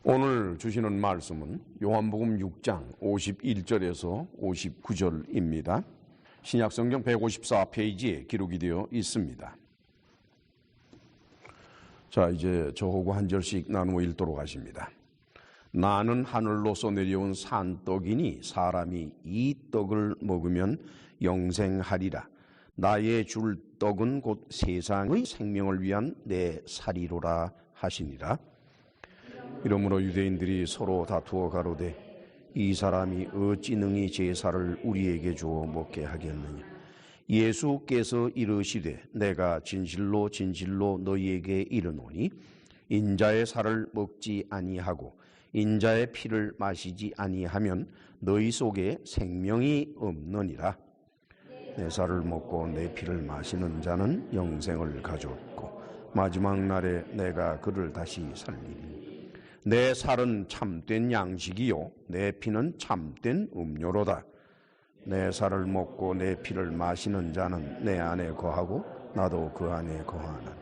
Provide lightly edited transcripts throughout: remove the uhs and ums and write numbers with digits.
오늘 주시는 말씀은 요한복음 6장 51절에서 59절입니다. 신약성경 154페이지에 기록이 되어 있습니다. 자, 이제 저하고 한 절씩 나누어 읽도록 하십니다. 나는 하늘로서 내려온 산떡이니 사람이 이 떡을 먹으면 영생하리라. 나의 줄 떡은 곧 세상의 생명을 위한 내 살이로라 하시니라. 이러므로 유대인들이 서로 다투어 가로되 이 사람이 어찌 능히 제사를 우리에게 주어 먹게 하겠느냐. 예수께서 이르시되 내가 진실로 진실로 너희에게 이르노니 인자의 살을 먹지 아니하고 인자의 피를 마시지 아니하면 너희 속에 생명이 없느니라. 내 살을 먹고 내 피를 마시는 자는 영생을 가졌고 마지막 날에 내가 그를 다시 살리리니 내 살은 참된 양식이요 내 피는 참된 음료로다. 내 살을 먹고 내 피를 마시는 자는 내 안에 거하고 나도 그 안에 거하나.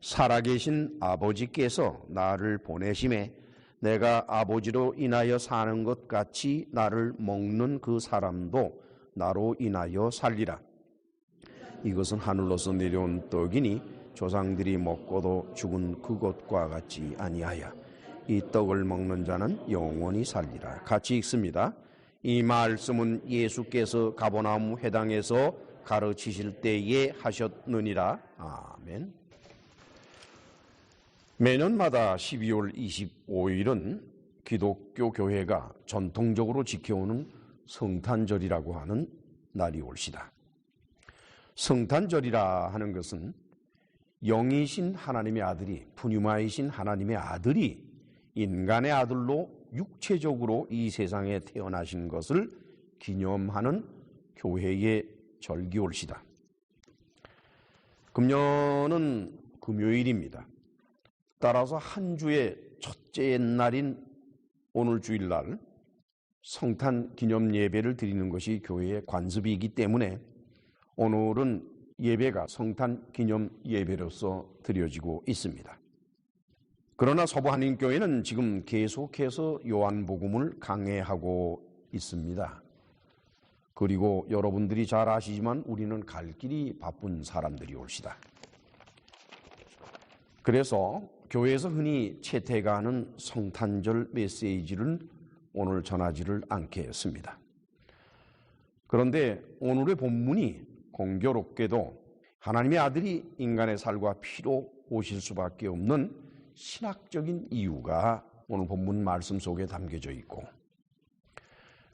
살아계신 아버지께서 나를 보내심에 내가 아버지로 인하여 사는 것 같이 나를 먹는 그 사람도 나로 인하여 살리라. 이것은 하늘로서 내려온 떡이니 조상들이 먹고도 죽은 그것과 같지 아니하여 이 떡을 먹는 자는 영원히 살리라. 같이 읽습니다. 이 말씀은 예수께서 가버나움 회당에서 가르치실 때에 하셨느니라. 아멘. 매년마다 12월 25일은 기독교 교회가 전통적으로 지켜오는 성탄절이라고 하는 날이 올시다. 성탄절이라 하는 것은 영이신 하나님의 아들이, 푸뉴마이신 하나님의 아들이 인간의 아들로 육체적으로 이 세상에 태어나신 것을 기념하는 교회의 절기올시다. 금년은 금요일입니다. 따라서 한 주의 첫째 날인 오늘 주일날 성탄 기념 예배를 드리는 것이 교회의 관습이기 때문에 오늘은 예배가 성탄 기념 예배로서 드려지고 있습니다. 그러나 서부 한인교회는 지금 계속해서 요한복음을 강해하고 있습니다. 그리고 여러분들이 잘 아시지만 우리는 갈 길이 바쁜 사람들이 올시다. 그래서 교회에서 흔히 채택하는 성탄절 메시지를 오늘 전하지를 않게 했습니다. 그런데 오늘의 본문이 공교롭게도 하나님의 아들이 인간의 살과 피로 오실 수밖에 없는 신학적인 이유가 오늘 본문 말씀 속에 담겨져 있고,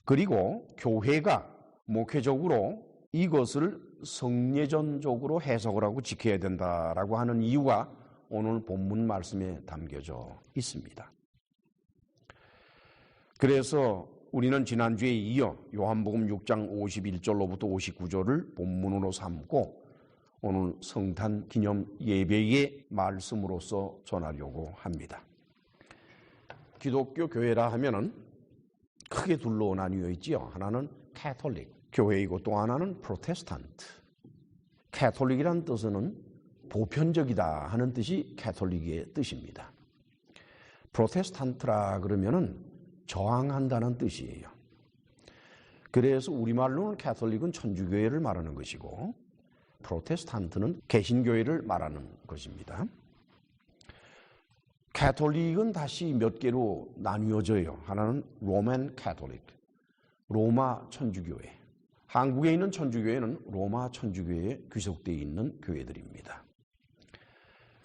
그리고 교회가 목회적으로 이것을 성례전적으로 해석을 하고 지켜야 된다라고 하는 이유가 오늘 본문 말씀에 담겨져 있습니다. 그래서 우리는 지난주에 이어 요한복음 6장 51절로부터 59절을 본문으로 삼고 오늘 성탄 기념 예배의 말씀으로서 전하려고 합니다. 기독교 교회라 하면은 크게 둘로 나뉘어 있지요. 하나는 캐톨릭 교회이고 또 하나는 프로테스탄트. 캐톨릭이란 뜻은 보편적이다 하는 뜻이 캐톨릭의 뜻입니다. 프로테스탄트라 그러면은 저항한다는 뜻이에요. 그래서 우리말로는 캐톨릭은 천주교회를 말하는 것이고 프로테스탄트는 개신교회를 말하는 것입니다. 캐톨릭은 다시 몇 개로 나뉘어져요. 하나는 로만 캐톨릭, 로마 천주교회. 한국에 있는 천주교회는 로마 천주교회에 귀속되어 있는 교회들입니다.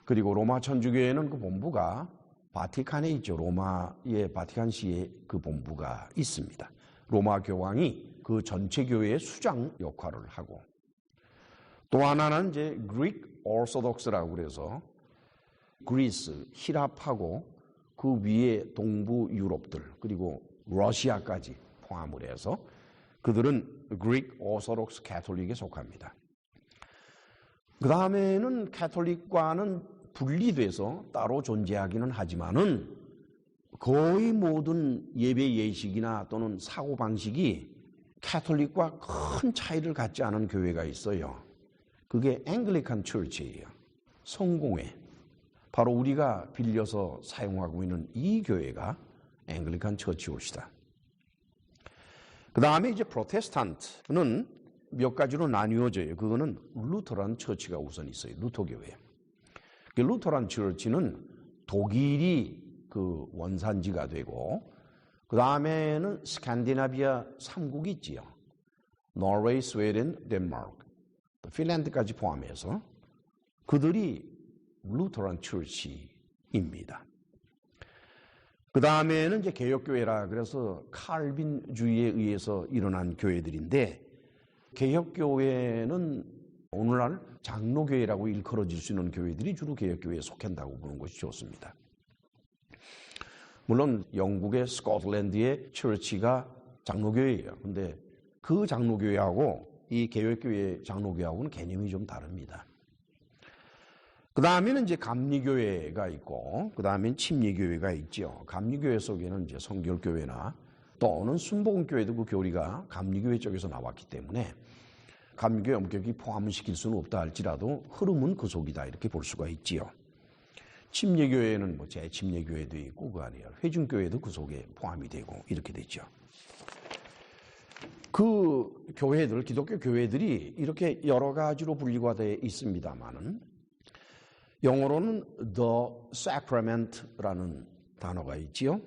그리고 로마 천주교회는 그 본부가 바티칸에 있죠. 로마의 바티칸시에 그 본부가 있습니다. 로마 교황이 그 전체 교회의 수장 역할을 하고, 또 하나는 이제 그릭 오르소독스라고 그래서 그리스, 히랍하고 그 위에 동부 유럽들 그리고 러시아까지 포함을 해서 그들은 그릭 오르소독스 캐톨릭에 속합니다. 그 다음에는 캐톨릭과는 분리돼서 따로 존재하기는 하지만은 거의 모든 예배 예식이나 또는 사고 방식이 캐톨릭과 큰 차이를 갖지 않은 교회가 있어요. 그게 앵글리칸 처치예요. 성공회. 바로 우리가 빌려서 사용하고 있는 이 교회가 앵글리칸 처치홀시다. 그 다음에 이제 프로테스탄트는 몇 가지로 나뉘어져요. 그거는 루터란 처치가 우선 있어요. 루터교회. 그 루터란 처치는 독일이 그 원산지가 되고, 그 다음에는 스칸디나비아 3국이 있지요. 노르웨이, 스웨덴, 덴마크, 핀란드까지 포함해서 그들이 루터란 처치입니다. 그 다음에는 이제 개혁교회라 그래서 칼빈주의에 의해서 일어난 교회들인데, 개혁교회는 오늘날 장로교회라고 일컬어질 수 있는 교회들이 주로 개혁교회에 속한다고 보는 것이 좋습니다. 물론 영국의 스코틀랜드의 처치가 장로교회예요. 근데 그 장로교회하고 이 개혁교회 장로교회하고는 개념이 좀 다릅니다. 그 다음에는 이제 감리교회가 있고, 그 다음엔 침례교회가 있죠. 감리교회 속에는 이제 성결교회나 또는 순복음교회도 그 교리가 감리교회 쪽에서 나왔기 때문에 감리교회 엄격히 포함시킬 수는 없다 할지라도 흐름은 그 속이다 이렇게 볼 수가 있지요. 침례교회는 뭐 재침례교회도 있고 그 안에 회중교회도 그 속에 포함이 되고 이렇게 되죠. 그 교회들, 기독교 교회들이 이렇게 여러 가지로 분리가 되어 있습니다만은 영어로는 the sacrament라는 단어가 있지요.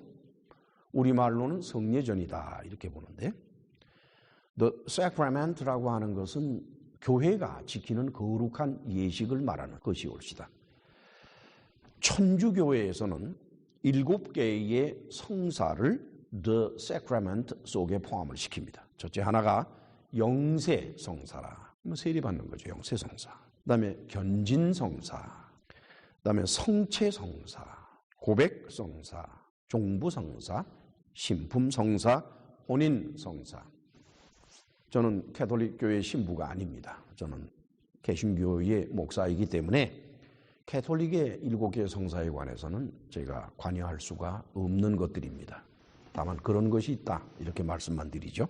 우리말로는 성례전이다 이렇게 보는데, the sacrament라고 하는 것은 교회가 지키는 거룩한 예식을 말하는 것이 옳시다. 천주교회에서는 7개의 성사를 the sacrament 속에 포함을 시킵니다. 첫째 하나가 영세 성사라, 세례 받는 거죠. 영세 성사. 그다음에 견진 성사. 그다음에 성체 성사, 고백 성사, 종부 성사, 신품 성사, 혼인 성사. 저는 캐톨릭 교회 신부가 아닙니다. 저는 개신교의 목사이기 때문에 캐톨릭의 7개의 성사에 관해서는 제가 관여할 수가 없는 것들입니다. 다만 그런 것이 있다 이렇게 말씀만 드리죠.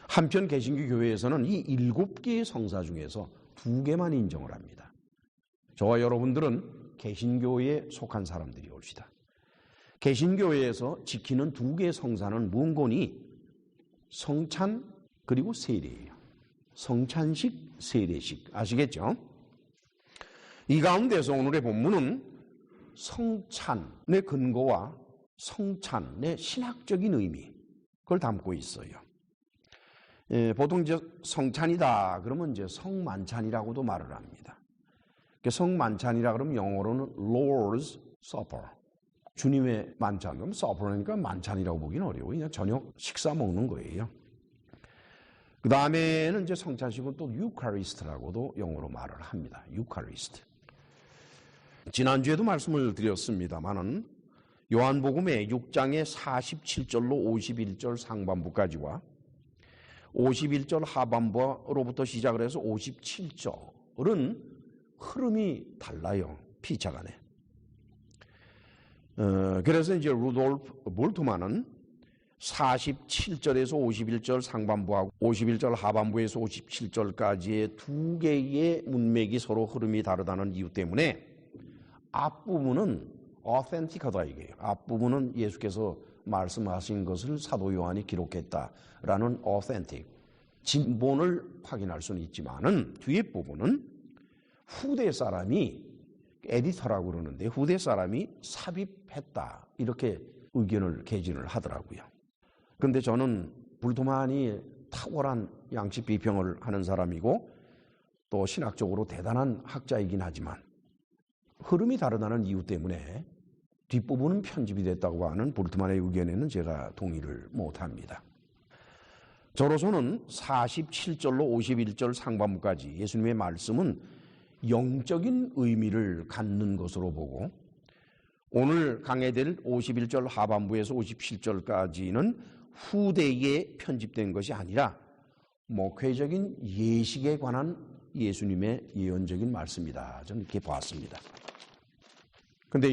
한편 개신교 교회에서는 이 7개의 성사 중에서 2개만 인정을 합니다. 저와 여러분들은 개신교에 속한 사람들이 옵시다. 개신교회에서 지키는 2개의 성사는 뭔고니? 성찬 그리고 세례예요. 성찬식, 세례식. 아시겠죠? 이 가운데서 오늘의 본문은 성찬의 근거와 성찬의 신학적인 의미, 그걸 담고 있어요. 보통 이제 성찬이다 그러면 이제 성만찬이라고도 말을 합니다. 성만찬이라 그러면 영어로는 Lord's Supper. 주님의 만찬. 그럼 supper니까 만찬이라고 보기는 어려워요. 그냥 저녁 식사 먹는 거예요. 그 다음에는 이제 성찬식은 또 유카리스트라고도 영어로 말을 합니다. 유카리스트. 지난주에도 말씀을 드렸습니다만은 요한복음의 6장의 47절로 51절 상반부까지와 51절 하반부로부터 시작을 해서 57절은 흐름이 달라요. 피차 간에. 그래서 이제 루돌프 몰트만은 47절에서 51절 상반부하고 51절 하반부에서 57절까지의 2개의 문맥이 서로 흐름이 다르다는 이유 때문에 앞부분은 어센틱하다 이게요. 앞부분은 예수께서 말씀하신 것을 사도 요한이 기록했다라는 어센틱, 진본을 확인할 수는 있지만은 뒤에 부분은 후대 사람이 에디터라고 그러는데 후대 사람이 삽입했다 이렇게 의견을 개진을 하더라고요. 그런데 저는 불토만이 탁월한 양식 비평을 하는 사람이고 또 신학적으로 대단한 학자이긴 하지만 흐름이 다르다는 이유 때문에 뒷부분은 편집이 됐다고 하는 볼트만의 의견에는 제가 동의를 못합니다. 저로서는 47절로 51절 상반부까지 예수님의 말씀은 영적인 의미를 갖는 것으로 보고 오늘 강해될 51절 하반부에서 57절까지는 후대에 편집된 것이 아니라 목회적인 예식에 관한 예수님의 예언적인 말씀이다. 저는 이렇게 보았습니다. 그런데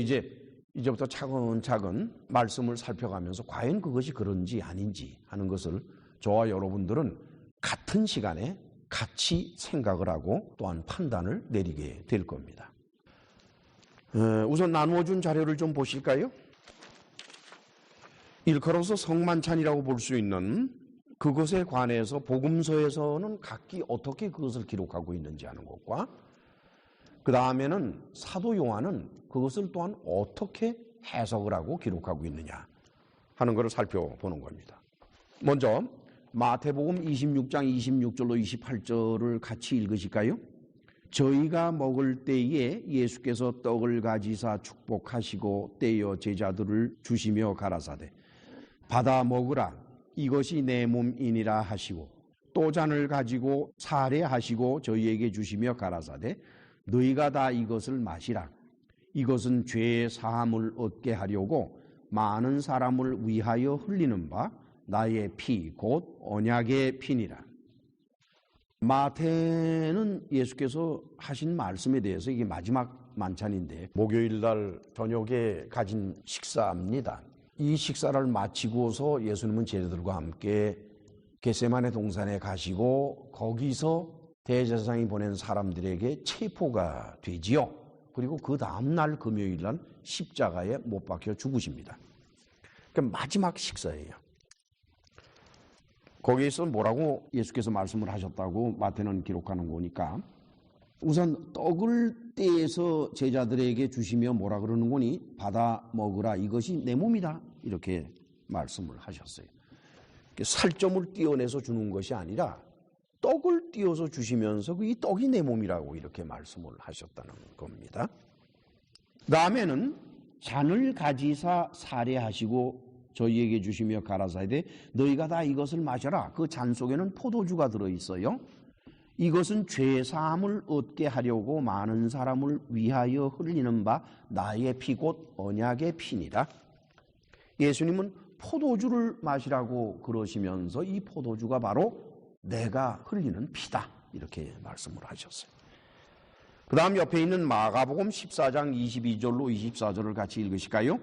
이제부터 차근차근 말씀을 살펴가면서 과연 그것이 그런지 아닌지 하는 것을 저와 여러분들은 같은 시간에 같이 생각을 하고 또한 판단을 내리게 될 겁니다. 우선 나누어준 자료를 좀 보실까요? 일컬어서 성만찬이라고 볼 수 있는 그것에 관해서 복음서에서는 각기 어떻게 그것을 기록하고 있는지 하는 것과 그 다음에는 사도 요한은 그것을 또한 어떻게 해석을 하고 기록하고 있느냐 하는 것을 살펴보는 겁니다. 먼저 마태복음 26장 26절로 28절을 같이 읽으실까요? 저희가 먹을 때에 예수께서 떡을 가지사 축복하시고 떼어 제자들을 주시며 가라사대 받아 먹으라 이것이 내 몸이니라 하시고 또 잔을 가지고 사례하시고 저희에게 주시며 가라사대 너희가 다 이것을 마시라 이것은 죄의 사함을 얻게 하려고 많은 사람을 위하여 흘리는 바 나의 피 곧 언약의 피니라. 마태는 예수께서 하신 말씀에 대해서 이게 마지막 만찬인데 목요일 날 저녁에 가진 식사입니다. 이 식사를 마치고서 예수님은 제자들과 함께 겟세마네 동산에 가시고 거기서 대제사장이 보낸 사람들에게 체포가 되지요. 그리고 그 다음날 금요일 날 십자가에 못 박혀 죽으십니다. 그러니까 마지막 식사예요. 거기에서 뭐라고 예수께서 말씀을 하셨다고 마태는 기록하는 거니까 우선 떡을 떼서 제자들에게 주시며 뭐라 그러는 거니? 받아 먹으라 이것이 내 몸이다 이렇게 말씀을 하셨어요. 살점을 띄어내서 주는 것이 아니라 떡을 띄어서 주시면서 이 떡이 내 몸이라고 이렇게 말씀을 하셨다는 겁니다. 다음에는 잔을 가지사 사례하시고 저희에게 주시며 가라사대 너희가 다 이것을 마셔라. 그 잔 속에는 포도주가 들어있어요. 이것은 죄사함을 얻게 하려고 많은 사람을 위하여 흘리는 바 나의 피 곧 언약의 피니라. 예수님은 포도주를 마시라고 그러시면서 이 포도주가 바로 내가 흘리는 피다 이렇게 말씀을 하셨어요. 그 다음 옆에 있는 마가복음 14장 22절로 24절을 같이 읽으실까요?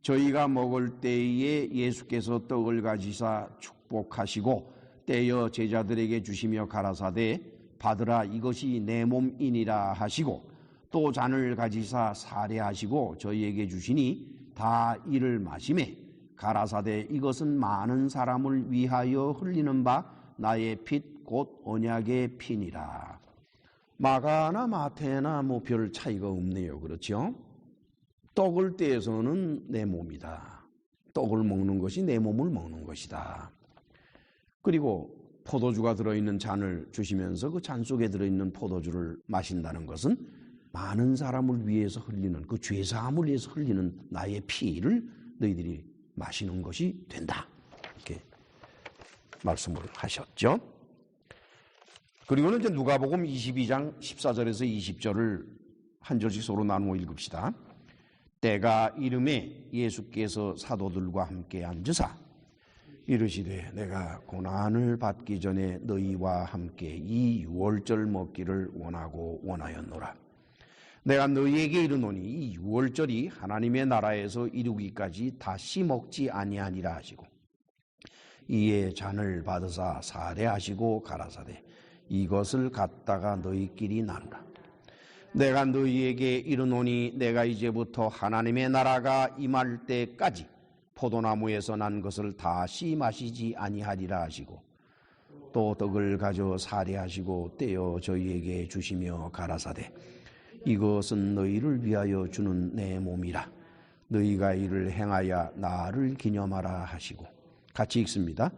저희가 먹을 때에 예수께서 떡을 가지사 축복하시고 떼어 제자들에게 주시며 가라사대 받으라 이것이 내 몸이니라 하시고 또 잔을 가지사 사례하시고 저희에게 주시니 다 이를 마시매 가라사대 이것은 많은 사람을 위하여 흘리는 바 나의 핏 곧 언약의 피니라. 마가나 마태나 뭐 별 차이가 없네요. 그렇죠? 떡을 떼서는 내 몸이다. 떡을 먹는 것이 내 몸을 먹는 것이다. 그리고 포도주가 들어있는 잔을 주시면서 그 잔 속에 들어있는 포도주를 마신다는 것은 많은 사람을 위해서 흘리는 그 죄사함을 위해서 흘리는 나의 피를 너희들이 마시는 것이 된다. 이렇게 말씀을 하셨죠. 그리고는 이제 누가복음 22장 14절에서 20절을 한 절씩 서로 나누어 읽읍시다. 때가 이름에 예수께서 사도들과 함께 앉으사 이르시되 내가 고난을 받기 전에 너희와 함께 이 유월절 먹기를 원하고 원하였노라. 내가 너희에게 이르노니 이 유월절이 하나님의 나라에서 이루기까지 다시 먹지 아니하니라 하시고 이에 잔을 받으사 사례하시고 가라사대 이것을 갖다가 너희끼리 나누라. 내가 너희에게 이르노니 내가 이제부터 하나님의 나라가 임할 때까지 포도나무에서 난 것을 다시 마시지 아니하리라 하시고 또 떡을 가져 사례하시고 떼어 저희에게 주시며 가라사대 이것은 너희를 위하여 주는 내 몸이라. 너희가 이를 행하여 나를 기념하라 하시고 같이 읽습니다.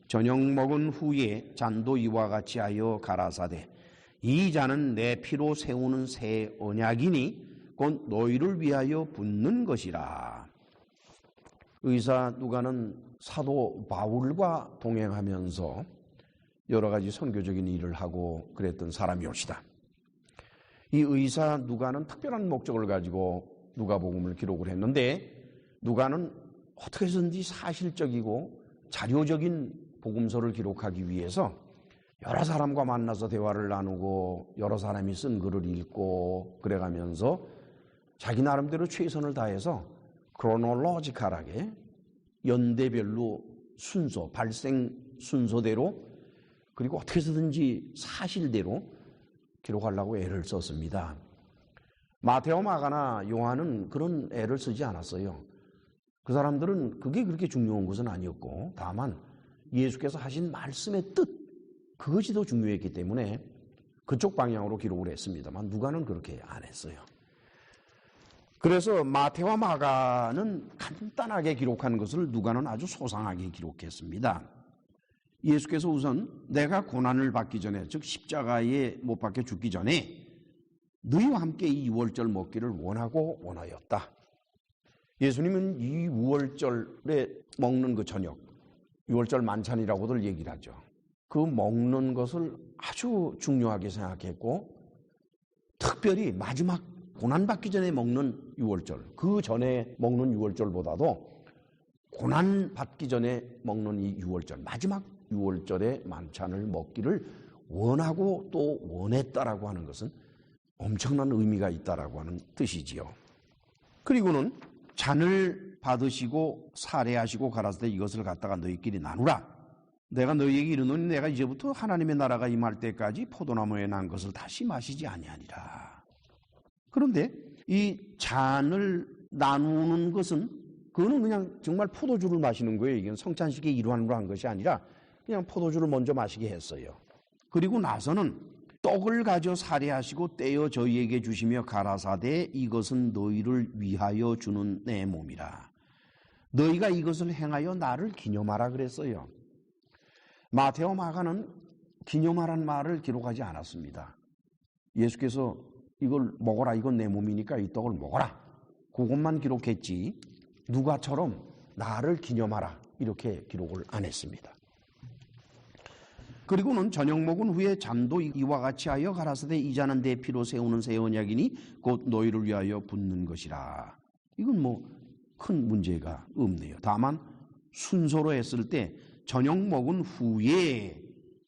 저녁 먹은 후에 잔도 이와 같이 하여 가라사대 이 잔은 내 피로 세우는 새 언약이니 곧 너희를 위하여 붓는 것이라. 의사 누가는 사도 바울과 동행하면서 여러 가지 선교적인 일을 하고 그랬던 사람이옵시다. 이 의사 누가는 특별한 목적을 가지고 누가복음을 기록을 했는데 누가는 어떻게 해서든지 사실적이고 자료적인 복음서를 기록하기 위해서 여러 사람과 만나서 대화를 나누고 여러 사람이 쓴 글을 읽고 그래가면서 자기 나름대로 최선을 다해서 크로놀로지컬하게 연대별로 순서, 발생 순서대로 그리고 어떻게 해서든지 사실대로 기록하려고 애를 썼습니다. 마테오, 마가나 요한은 그런 애를 쓰지 않았어요. 그 사람들은 그게 그렇게 중요한 것은 아니었고, 다만 예수께서 하신 말씀의 뜻, 그것이 더 중요했기 때문에 그쪽 방향으로 기록을 했습니다만 누가는 그렇게 안 했어요. 그래서 마테와 마가는 간단하게 기록한 것을 누가는 아주 소상하게 기록했습니다. 예수께서 우선 내가 고난을 받기 전에, 즉 십자가에 못 박혀 죽기 전에 너희와 함께 이 유월절 먹기를 원하였다. 예수님은 이 유월절에 먹는 그 저녁, 유월절 만찬이라고들 얘기를 하죠. 그 먹는 것을 아주 중요하게 생각했고, 특별히 마지막 고난받기 전에 먹는 유월절, 그 전에 먹는 유월절보다도 고난받기 전에 먹는 이 유월절, 마지막 유월절의 만찬을 먹기를 원하고 또 원했다라고 하는 것은 엄청난 의미가 있다라고 하는 뜻이지요. 그리고는 잔을 받으시고 살해하시고 가라사대 이것을 갖다가 너희끼리 나누라. 내가 너희에게 이르노니 내가 이제부터 하나님의 나라가 임할 때까지 포도나무에 난 것을 다시 마시지 아니하니라. 그런데 이 잔을 나누는 것은 그거는 그냥 정말 포도주를 마시는 거예요. 이건 성찬식의 일환으로 한 것이 아니라 그냥 포도주를 먼저 마시게 했어요. 그리고 나서는 떡을 가져 살해하시고 떼어 저희에게 주시며 가라사대 이것은 너희를 위하여 주는 내 몸이라. 너희가 이것을 행하여 나를 기념하라 그랬어요. 마테오, 마가는 기념하라는 말을 기록하지 않았습니다. 예수께서 이걸 먹어라, 이건 내 몸이니까 이 떡을 먹어라, 그것만 기록했지 누가처럼 나를 기념하라 이렇게 기록을 안 했습니다. 그리고는 저녁 먹은 후에 잠도 이와 같이 하여 가라사대 이 잔은 내 피로 세우는 새 언약이니 곧 너희를 위하여 붓는 것이라. 이건 뭐 큰 문제가 없네요. 다만 순서로 했을 때 저녁 먹은 후에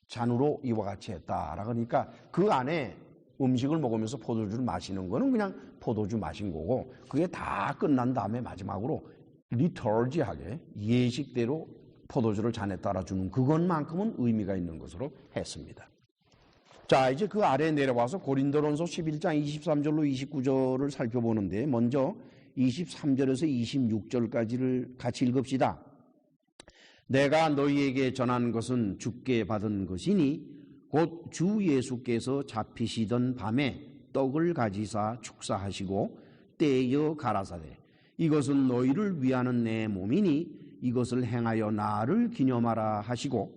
잔으로 이와 같이 했다. 그러니까 그 안에 음식을 먹으면서 포도주를 마시는 거는 그냥 포도주 마신 거고, 그게 다 끝난 다음에 마지막으로 리터지하게 예식대로 포도주를 잔에 따라주는 그것만큼은 의미가 있는 것으로 했습니다. 자, 이제 그 아래에 내려와서 고린도전서 11장 23절로 29절을 살펴보는데, 먼저 23절에서 26절까지를 같이 읽읍시다. 내가 너희에게 전한 것은 주께 받은 것이니 곧 주 예수께서 잡히시던 밤에 떡을 가지사 축사하시고 떼어 가라사대 이것은 너희를 위하는 내 몸이니 이것을 행하여 나를 기념하라 하시고,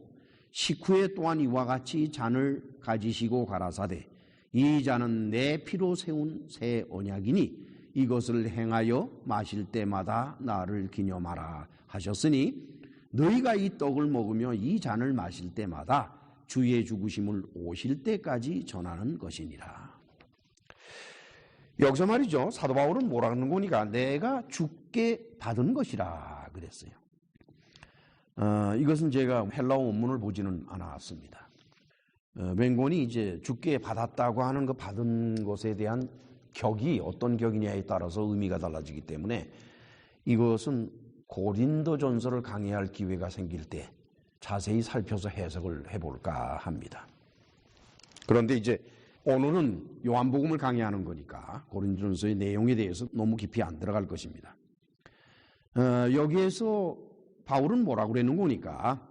식후에 또한 이와 같이 잔을 가지시고 가라사대 이 잔은 내 피로 세운 새 언약이니 이것을 행하여 마실 때마다 나를 기념하라 하셨으니 너희가 이 떡을 먹으며 이 잔을 마실 때마다 주의 죽으심을 오실 때까지 전하는 것이니라. 여기서 말이죠, 사도 바울은 뭐라 하는 거니까 내가 주께 받은 것이라 그랬어요. 이것은 제가 헬라어 원문을 보지는 않았습니다. 맹곤이 이제 주께 받았다고 하는 그 받은 것에 대한 격이 어떤 격이냐에 따라서 의미가 달라지기 때문에 이것은 고린도전서를 강의할 기회가 생길 때 자세히 살펴서 해석을 해볼까 합니다. 그런데 이제 오늘은 요한복음을 강의하는 거니까 고린도전서의 내용에 대해서 너무 깊이 안 들어갈 것입니다. 여기에서 바울은 뭐라고 그랬는 거니까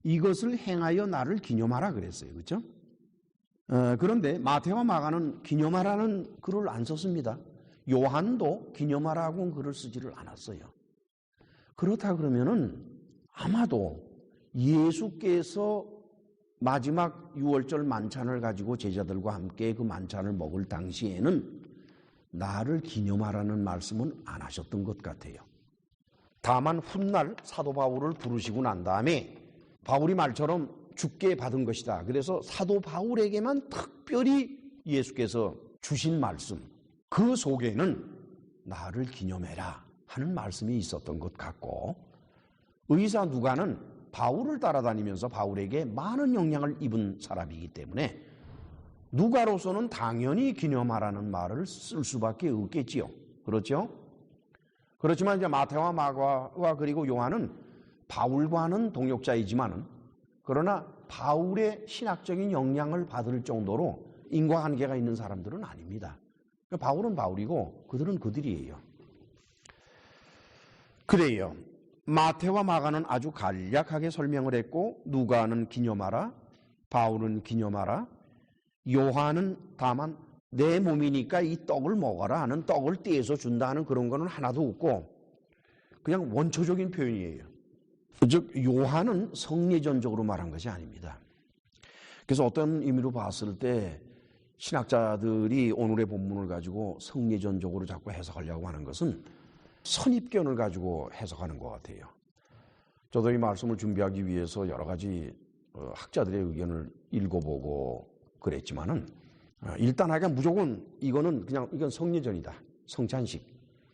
이것을 행하여 나를 기념하라 그랬어요. 그렇죠? 그런데 마태와 마가는 기념하라는 글을 안 썼습니다. 요한도 기념하라고 글을 쓰지를 않았어요. 그렇다 그러면은 아마도 예수께서 마지막 유월절 만찬을 가지고 제자들과 함께 그 만찬을 먹을 당시에는 나를 기념하라는 말씀은 안 하셨던 것 같아요. 다만 훗날 사도 바울을 부르시고 난 다음에 바울이 말처럼 주께 받은 것이다. 그래서 사도 바울에게만 특별히 예수께서 주신 말씀, 그 속에는 나를 기념해라 하는 말씀이 있었던 것 같고, 의사 누가는 바울을 따라다니면서 바울에게 많은 영향을 입은 사람이기 때문에 누가로서는 당연히 기념하라는 말을 쓸 수밖에 없겠지요. 그렇죠? 그렇지만 이제 마태와 마가와 그리고 요한은 바울과는 동역자이지만은 그러나 바울의 신학적인 영향을 받을 정도로 인과관계가 있는 사람들은 아닙니다. 바울은 바울이고 그들은 그들이에요. 그래요. 마태와 마가는 아주 간략하게 설명을 했고 누가는 기념하라, 바울은 기념하라, 요한은 다만 내 몸이니까 이 떡을 먹어라 하는 떡을 떼서 준다는 그런 거는 하나도 없고 그냥 원초적인 표현이에요. 즉 요한은 성례전적으로 말한 것이 아닙니다. 그래서 어떤 의미로 봤을 때 신학자들이 오늘의 본문을 가지고 성례전적으로 자꾸 해석하려고 하는 것은 선입견을 가지고 해석하는 것 같아요. 저도 이 말씀을 준비하기 위해서 여러 가지 학자들의 의견을 읽어보고 그랬지만은 일단 하여간 무조건 이건 성례전이다. 성찬식.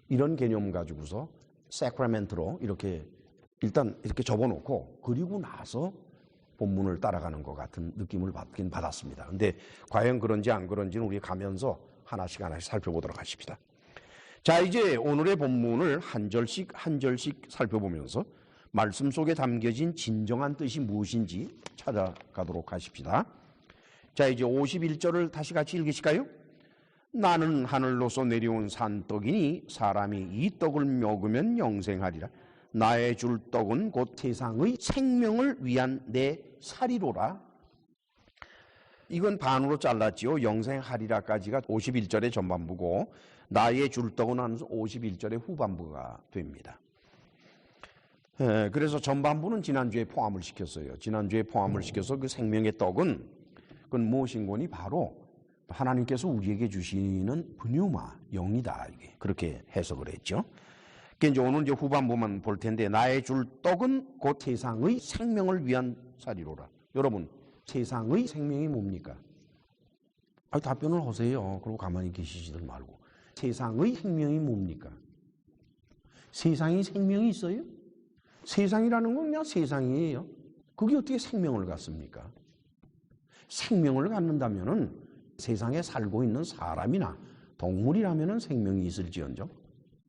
이런 개념 가지고서 세크라멘트로 이렇게 일단 이렇게 접어놓고 그리고 나서 본문을 따라가는 것 같은 느낌을 받긴 받았습니다. 근데 과연 그런지 안 그런지는 우리 가면서 하나씩 살펴보도록 하십시다. 자, 이제 오늘의 본문을 한 절씩 살펴보면서 말씀 속에 담겨진 진정한 뜻이 무엇인지 찾아가도록 하십시다. 자, 이제 51절을 다시 같이 읽으실까요? 나는 하늘로서 내려온 산떡이니 사람이 이 떡을 먹으면 영생하리라. 나의 줄 떡은 곧 세상의 생명을 위한 내 살이로라. 이건 반으로 잘랐지요. 영생하리라까지가 51절의 전반부고 나의 줄 떡은 하면서 51절의 후반부가 됩니다. 그래서 전반부는 지난주에 포함을 시켰어요. 지난주에 포함을 시켜서 그 생명의 떡은 그건 무엇인 거니? 바로 하나님께서 우리에게 주시는 pneuma, 영이다. 이게 그렇게 해석을 했죠. 이제 오늘 이제 후반부만 볼 텐데 나의 줄 떡은 곧 세상의 생명을 위한 살이로라. 여러분, 세상의 생명이 뭡니까? 답변을 하세요. 그리고 가만히 계시지들 말고. 세상의 생명이 뭡니까? 세상에 생명이 있어요? 세상이라는 건 그냥 세상이에요. 그게 어떻게 생명을 갖습니까? 생명을 갖는다면은 세상에 살고 있는 사람이나 동물이라면은 생명이 있을지언정.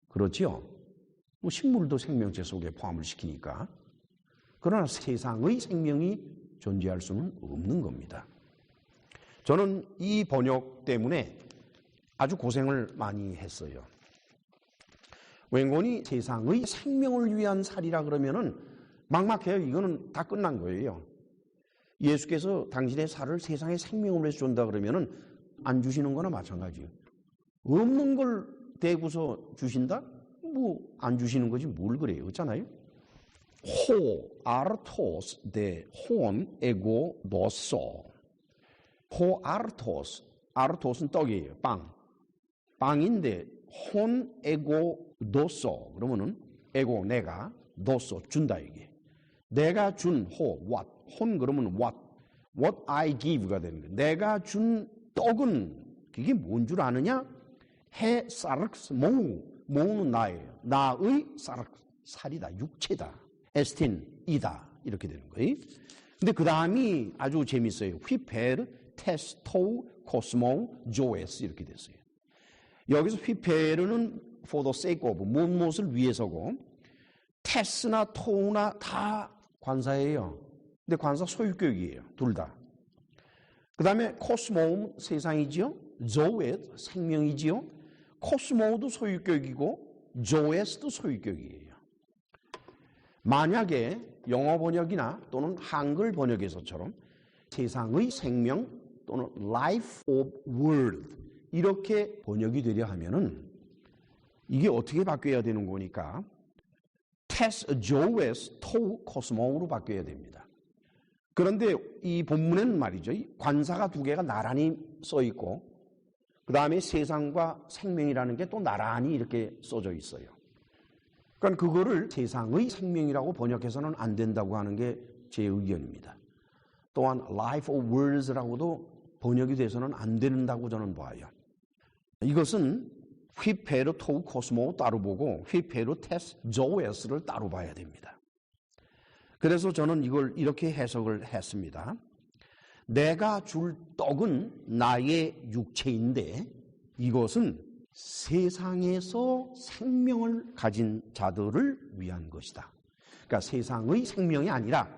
그렇지요? 뭐 식물도 생명체 속에 포함을 시키니까. 그러나 세상의 생명이 존재할 수는 없는 겁니다. 저는 이 번역 때문에 아주 고생을 많이 했어요. 웬건이 세상의 생명을 위한 살이라 그러면은 막막해요. 이거는 다 끝난 거예요. 예수께서 당신의 살을 세상의 생명으로 해서 준다 그러면은 안 주시는 거나 마찬가지예요. 없는 걸 대고서 주신다? 뭐 안 주시는 거지 뭘 그래요. 그렇잖아요. 호 아르토스 데 혼 에고 노소. 호 아르토스. 아르토스는 떡이에요. 빵인데 혼 에고 노소. 그러면은 에고 내가 노소 준다 이게. 내가 준 호 what. 혼 그러면 what I give가 되는 거예요. 내가 준 떡은 그게 뭔 줄 아느냐? 해 사르크스 모우는 나예요. 나의 사르크스 살이다. 육체다. 에스틴이다. 이렇게 되는 거예요. 근데 그 다음이 아주 재밌어요. 휘페르 테스토 코스모 조에스 이렇게 됐어요. 여기서 휘페르는 for the sake of 무엇을 위해서고 테스나 토나 다 관사예요. 근데 관사 소유격이에요. 둘 다. 그 다음에 코스모는 세상이지요. 조에스 생명이지요. 코스모도 소유격이고 조에스도 소유격이에요. 만약에 영어 번역이나 또는 한글 번역에서처럼 세상의 생명 또는 life of world 이렇게 번역이 되려 하면은 이게 어떻게 바뀌어야 되는 거니까 테스 조에스 토 코스모로 바뀌어야 됩니다. 그런데 이 본문에는 말이죠. 관사가 두 개가 나란히 써 있고 그 다음에 세상과 생명이라는 게 또 나란히 이렇게 써져 있어요. 그러니까 그거를 세상의 생명이라고 번역해서는 안 된다고 하는 게 제 의견입니다. 또한 life of words라고도 번역이 돼서는 안 된다고 저는 봐요. 이것은 휘페르 토우 코스모 따로 보고 휘페르 테스 조에스를 따로 봐야 됩니다. 그래서 저는 이걸 이렇게 해석을 했습니다. 내가 줄 떡은 나의 육체인데 이것은 세상에서 생명을 가진 자들을 위한 것이다. 그러니까 세상의 생명이 아니라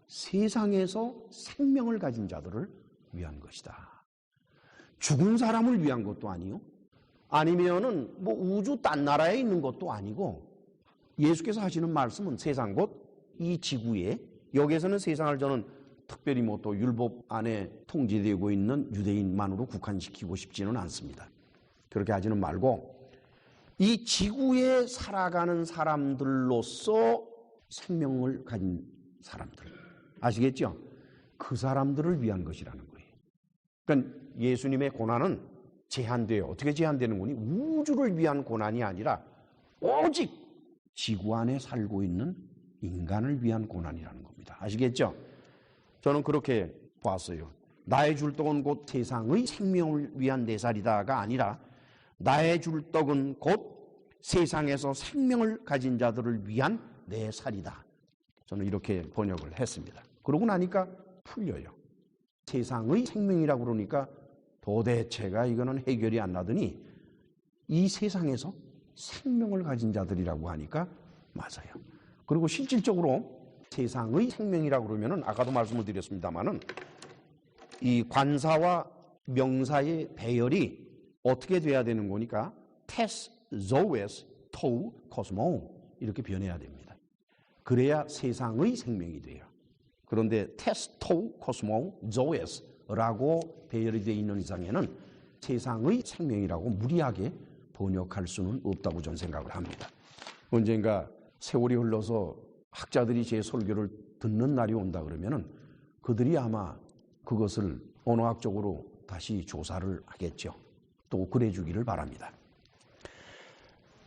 세상에서 생명을 가진 자들을 위한 것이다. 죽은 사람을 위한 것도 아니요. 아니면은 뭐 우주 딴 나라에 있는 것도 아니고 예수께서 하시는 말씀은 세상 곧 이 지구에, 여기에서는 세상을 저는 특별히 뭐 또 율법 안에 통제되고 있는 유대인만으로 국한시키고 싶지는 않습니다. 그렇게 하지는 말고 이 지구에 살아가는 사람들로서 생명을 가진 사람들, 아시겠죠? 그 사람들을 위한 것이라는 거예요. 그러니까 예수님의 고난은 제한돼요. 어떻게 제한되는 거니? 우주를 위한 고난이 아니라 오직 지구 안에 살고 있는 인간을 위한 고난이라는 겁니다. 아시겠죠? 저는 그렇게 봤어요. 나의 줄 떡은 곧 세상의 생명을 위한 내 살이다가 아니라 나의 줄 떡은 곧 세상에서 생명을 가진 자들을 위한 내 살이다. 저는 이렇게 번역을 했습니다. 그러고 나니까 풀려요. 세상의 생명이라고 그러니까 도대체가 이거는 해결이 안 나더니 이 세상에서 생명을 가진 자들이라고 하니까 맞아요. 그리고 실질적으로 세상의 생명이라고 그러면은 아까도 말씀을 드렸습니다만은 이 관사와 명사의 배열이 어떻게 돼야 되는 거니까 테스, 조에스, 토우, 코스모 이렇게 변해야 됩니다. 그래야 세상의 생명이 돼요. 그런데 테스, 토우, 코스모, 조에스라고 배열이 되어 있는 이상에는 세상의 생명이라고 무리하게 번역할 수는 없다고 저는 생각을 합니다. 언젠가 세월이 흘러서 학자들이 제 설교를 듣는 날이 온다 그러면은 그들이 아마 그것을 언어학적으로 다시 조사를 하겠죠. 또 그래 주기를 바랍니다.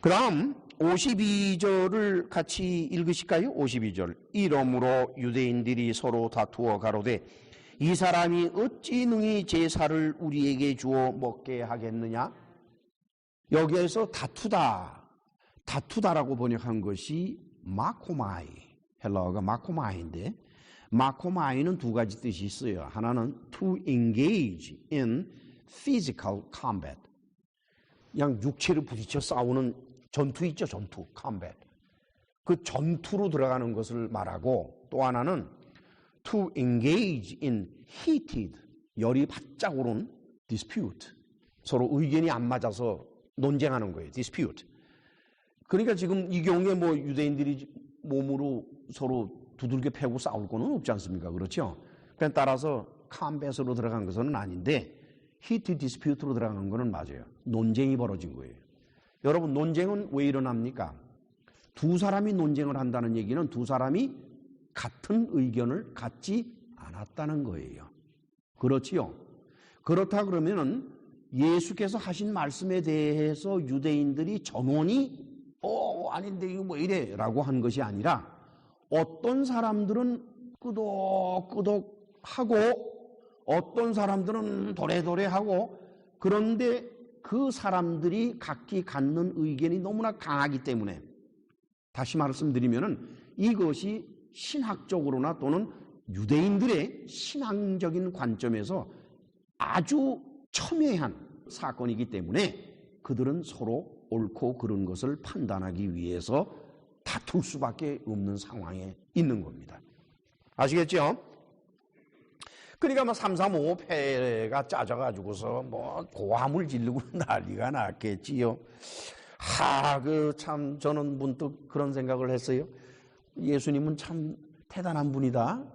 그럼 52절을 같이 읽으실까요? 52절. 이러므로 유대인들이 서로 다투어 가로되 이 사람이 어찌 능히 제사를 우리에게 주어 먹게 하겠느냐? 여기에서 다투다라고 번역한 것이 마코마이, 헬라어가 마코마이인데 마코마이는 두 가지 뜻이 있어요. 하나는 to engage in physical combat, 그냥 육체를 부딪혀 싸우는 전투 있죠, 전투, combat. 그 전투로 들어가는 것을 말하고, 또 하나는 to engage in heated, 열이 바짝 오른 dispute, 서로 의견이 안 맞아서 논쟁하는 거예요, dispute. 그러니까 지금 이 경우에 뭐 유대인들이 몸으로 서로 두들겨 패고 싸울 거는 없지 않습니까? 그렇죠? 그냥 따라서 컴뱃으로 들어간 것은 아닌데 히트 디스퓨트로 들어가는 것은 맞아요. 논쟁이 벌어진 거예요. 여러분, 논쟁은 왜 일어납니까? 두 사람이 논쟁을 한다는 얘기는 두 사람이 같은 의견을 갖지 않았다는 거예요. 그렇지요? 그렇다 그러면은 예수께서 하신 말씀에 대해서 유대인들이 전원이 아닌데 이거 뭐 이래 라고 한 것이 아니라 어떤 사람들은 끄덕끄덕하고 어떤 사람들은 도래도래하고, 그런데 그 사람들이 각기 갖는 의견이 너무나 강하기 때문에, 다시 말씀드리면은 이것이 신학적으로나 또는 유대인들의 신앙적인 관점에서 아주 첨예한 사건이기 때문에 그들은 서로 옳고 그른 것을 판단하기 위해서 다툴 수밖에 없는 상황에 있는 겁니다. 아시겠죠? 그러니까 뭐 335 패가 짜져가지고서 뭐 고함을 지르고 난리가 났겠지요. 참 저는 문득 그런 생각을 했어요. 예수님은 참 대단한 분이다.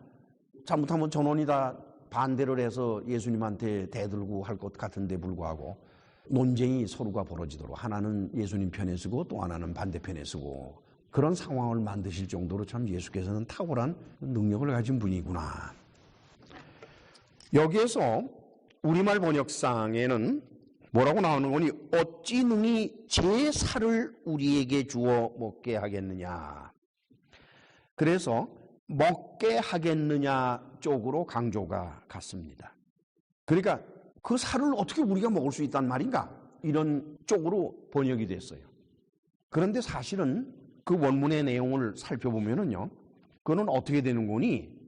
잘못하면 전원이 다 반대를 해서 예수님한테 대들고 할 것 같은데 불구하고 논쟁이 서로가 벌어지도록, 하나는 예수님 편에 서고 또 하나는 반대편에 서고, 그런 상황을 만드실 정도로 참 예수께서는 탁월한 능력을 가진 분이구나. 여기에서 우리말 번역상에는 뭐라고 나오는 거니? 어찌 능히 제사를 우리에게 주어 먹게 하겠느냐. 그래서 먹게 하겠느냐 쪽으로 강조가 갔습니다. 그러니까 그 살을 어떻게 우리가 먹을 수 있단 말인가? 이런 쪽으로 번역이 됐어요. 그런데 사실은 그 원문의 내용을 살펴보면은요, 그거는 어떻게 되는 거니?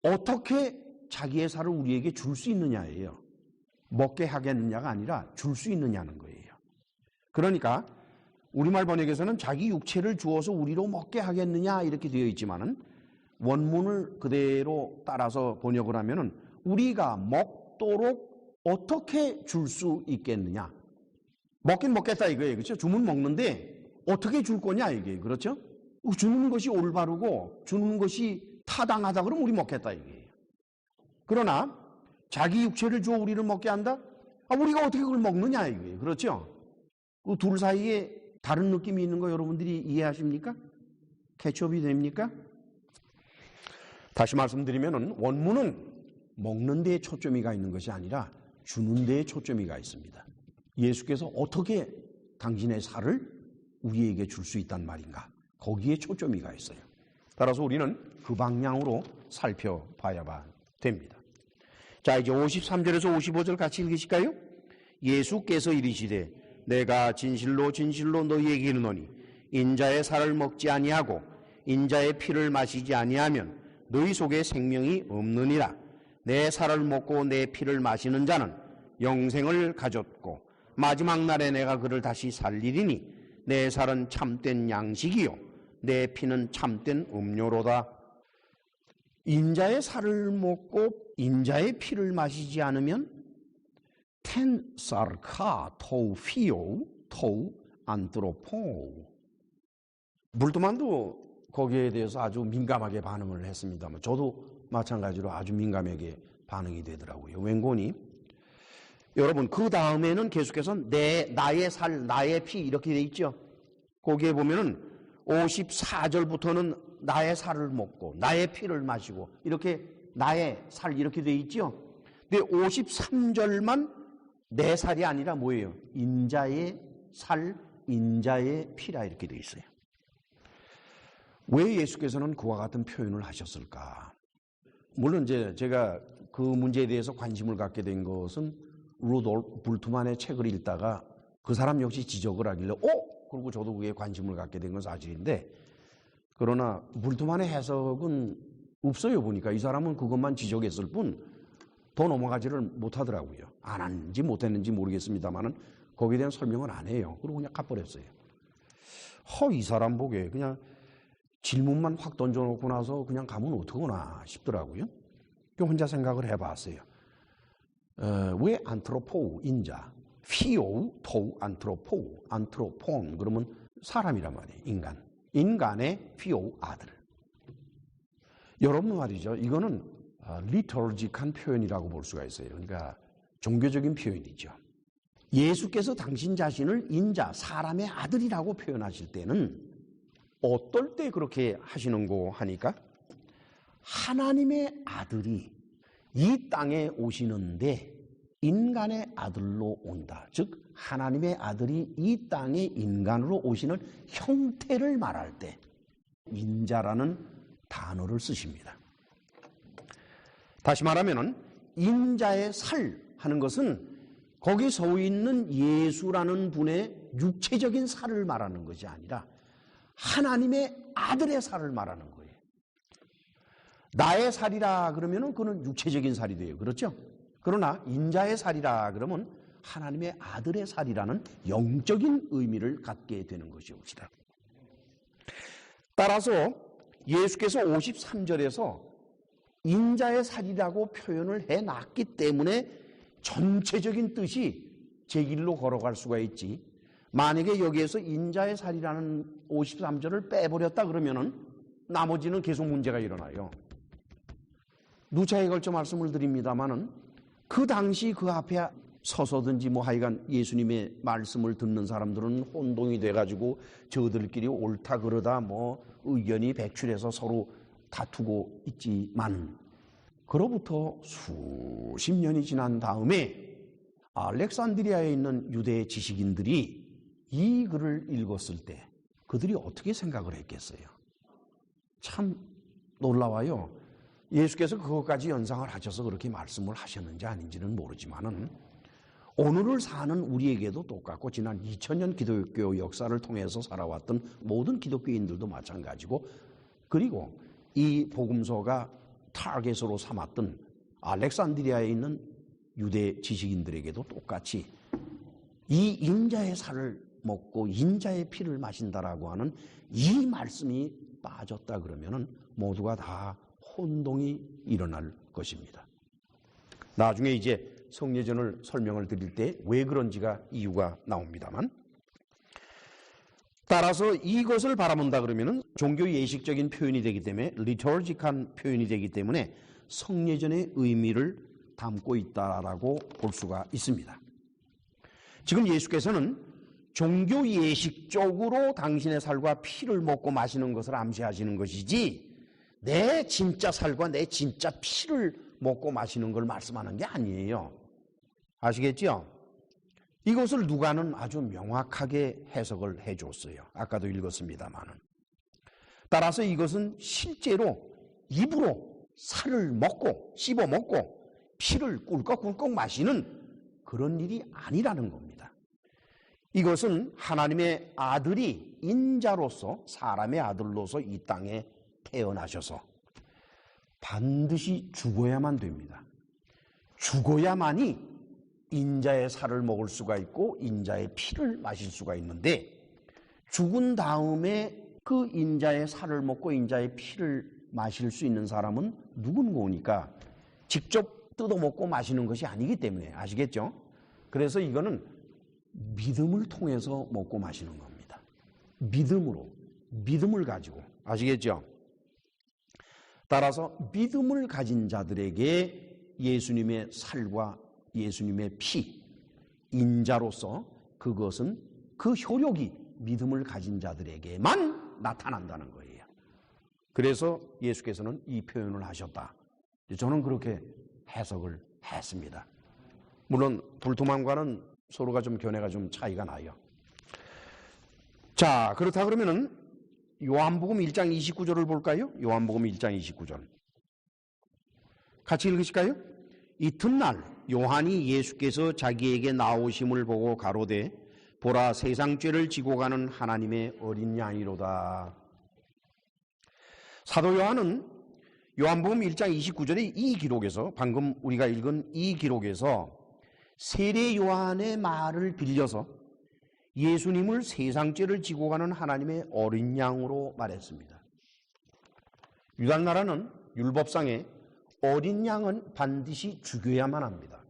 어떻게 자기의 살을 우리에게 줄 수 있느냐예요. 먹게 하겠느냐가 아니라 줄 수 있느냐는 거예요. 그러니까 우리말 번역에서는 자기 육체를 주어서 우리로 먹게 하겠느냐 이렇게 되어 있지만은 원문을 그대로 따라서 번역을 하면은 우리가 먹도록 어떻게 줄 수 있겠느냐? 먹긴 먹겠다 이거예요. 그렇죠? 주면 먹는데 어떻게 줄 거냐 이게. 그렇죠? 주는 것이 올바르고 주는 것이 타당하다 그러면 우리 먹겠다 이게. 그러나 자기 육체를 줘 우리를 먹게 한다? 우리가 어떻게 그걸 먹느냐 이게. 그렇죠? 그 둘 사이에 다른 느낌이 있는 거 여러분들이 이해하십니까? 캐치업이 됩니까? 다시 말씀드리면은 원문은 먹는 데에 초점이가 있는 것이 아니라 주는 데에 초점이가 있습니다. 예수께서 어떻게 당신의 살을 우리에게 줄 수 있단 말인가? 거기에 초점이가 있어요. 따라서 우리는 그 방향으로 살펴봐야 됩니다. 자, 이제 53절에서 55절 같이 읽으실까요? 예수께서 이르시되 내가 진실로 진실로 너희에게 이르노니 인자의 살을 먹지 아니하고 인자의 피를 마시지 아니하면 너희 속에 생명이 없느니라. 내 살을 먹고 내 피를 마시는 자는 영생을 가졌고 마지막 날에 내가 그를 다시 살리리니 내 살은 참된 양식이요 내 피는 참된 음료로다. 인자의 살을 먹고 인자의 피를 마시지 않으면 텐 사르카 토우 피오 토우 안트로포. 물두만도 거기에 대해서 아주 민감하게 반응을 했습니다만 저도 마찬가지로 아주 민감하게 반응이 되더라고요. 웬고니 여러분 그 다음에는 계속해서 나의 살 나의 피 이렇게 돼 있죠. 거기에 보면은 54절부터는 나의 살을 먹고 나의 피를 마시고 이렇게 나의 살 이렇게 돼 있죠. 근데 53절만 내 살이 아니라 뭐예요? 인자의 살, 인자의 피라 이렇게 돼 있어요. 왜 예수께서는 그와 같은 표현을 하셨을까? 물론 이제 제가 그 문제에 대해서 관심을 갖게 된 것은 루돌프 불트만의 책을 읽다가 그 사람 역시 지적을 하길래 그리고 저도 그게 관심을 갖게 된 건 사실인데, 그러나 불트만의 해석은 없어요. 보니까 이 사람은 그것만 지적했을 뿐 더 넘어가지를 못하더라고요. 안 한지 못했는지 모르겠습니다만은 거기에 대한 설명은 안 해요. 그리고 그냥 가버렸어요. 이 사람 보게 그냥 질문만 확 던져놓고 나서 그냥 가면 어떡하나 싶더라고요. 혼자 생각을 해봤어요. 왜 안트로포 인자, 피오 토 안트로포, 안트로폰 그러면 사람이란 말이에요. 인간의 피오 아들. 여러분 말이죠. 이거는 리터지한 표현이라고 볼 수가 있어요. 그러니까 종교적인 표현이죠. 예수께서 당신 자신을 인자, 사람의 아들이라고 표현하실 때는 어떨 때 그렇게 하시는고 하니까 하나님의 아들이 이 땅에 오시는데 인간의 아들로 온다. 즉 하나님의 아들이 이 땅에 인간으로 오시는 형태를 말할 때 인자라는 단어를 쓰십니다. 다시 말하면 인자의 살 하는 것은 거기 서 있는 예수라는 분의 육체적인 살을 말하는 것이 아니라 하나님의 아들의 살을 말하는 거예요. 나의 살이라 그러면 그는 육체적인 살이 돼요. 그렇죠? 그러나 인자의 살이라 그러면 하나님의 아들의 살이라는 영적인 의미를 갖게 되는 것이옵시다. 따라서 예수께서 53절에서 인자의 살이라고 표현을 해놨기 때문에 전체적인 뜻이 제 길로 걸어갈 수가 있지, 만약에 여기에서 인자의 살이라는 53절을 빼버렸다 그러면은 나머지는 계속 문제가 일어나요. 누차에 걸쳐 말씀을 드립니다마는 그 당시 그 앞에 서서든지 하여간 예수님의 말씀을 듣는 사람들은 혼동이 돼가지고 저들끼리 옳다 그러다 의견이 배출해서 서로 다투고 있지만, 그로부터 수십 년이 지난 다음에 알렉산드리아에 있는 유대 지식인들이 이 글을 읽었을 때 그들이 어떻게 생각을 했겠어요? 참 놀라워요. 예수께서 그것까지 연상을 하셔서 그렇게 말씀을 하셨는지 아닌지는 모르지만은 오늘을 사는 우리에게도 똑같고 지난 2000년 기독교 역사를 통해서 살아왔던 모든 기독교인들도 마찬가지고, 그리고 이 복음서가 타겟으로 삼았던 알렉산드리아에 있는 유대 지식인들에게도 똑같이 이 인자의 살을 먹고 인자의 피를 마신다라고 하는 이 말씀이 빠졌다 그러면은 모두가 다 혼동이 일어날 것입니다. 나중에 이제 성례전을 설명을 드릴 때 왜 그런지가 이유가 나옵니다만, 따라서 이것을 바라본다 그러면은 종교 예식적인 표현이 되기 때문에, 리터지컬한 표현이 되기 때문에 성례전의 의미를 담고 있다라고 볼 수가 있습니다. 지금 예수께서는 종교 예식적으로 당신의 살과 피를 먹고 마시는 것을 암시하시는 것이지, 내 진짜 살과 내 진짜 피를 먹고 마시는 걸 말씀하는 게 아니에요. 아시겠죠? 이것을 누가는 아주 명확하게 해석을 해줬어요. 아까도 읽었습니다만은. 따라서 이것은 실제로 입으로 살을 먹고 씹어 먹고 피를 꿀꺽꿀꺽 마시는 그런 일이 아니라는 겁니다. 이것은 하나님의 아들이 인자로서, 사람의 아들로서 이 땅에 태어나셔서 반드시 죽어야만 됩니다. 죽어야만이 인자의 살을 먹을 수가 있고 인자의 피를 마실 수가 있는데, 죽은 다음에 그 인자의 살을 먹고 인자의 피를 마실 수 있는 사람은 누구니까 직접 뜯어먹고 마시는 것이 아니기 때문에, 아시겠죠? 그래서 이거는 믿음을 통해서 먹고 마시는 겁니다. 믿음으로, 믿음을 가지고, 아시겠죠? 따라서 믿음을 가진 자들에게 예수님의 살과 예수님의 피, 인자로서 그것은 그 효력이 믿음을 가진 자들에게만 나타난다는 거예요. 그래서 예수께서는 이 표현을 하셨다. 저는 그렇게 해석을 했습니다. 물론 불토맘과는 서로가 좀 견해가 좀 차이가 나요. 자, 그렇다 그러면은 요한복음 1장 29절을 볼까요? 요한복음 1장 29절. 같이 읽으실까요? 이튿날 요한이 예수께서 자기에게 나오심을 보고 가로되 보라, 세상 죄를 지고 가는 하나님의 어린 양이로다. 사도 요한은 요한복음 1장 29절의 이 기록에서, 방금 우리가 읽은 이 기록에서 세례 요한의 말을 빌려서 예수님을 세상 죄를 지고 가는 하나님의 어린 양으로 말했습니다. 유다나라는 율법상에 어린 양은 반드시 죽여야만 합니다.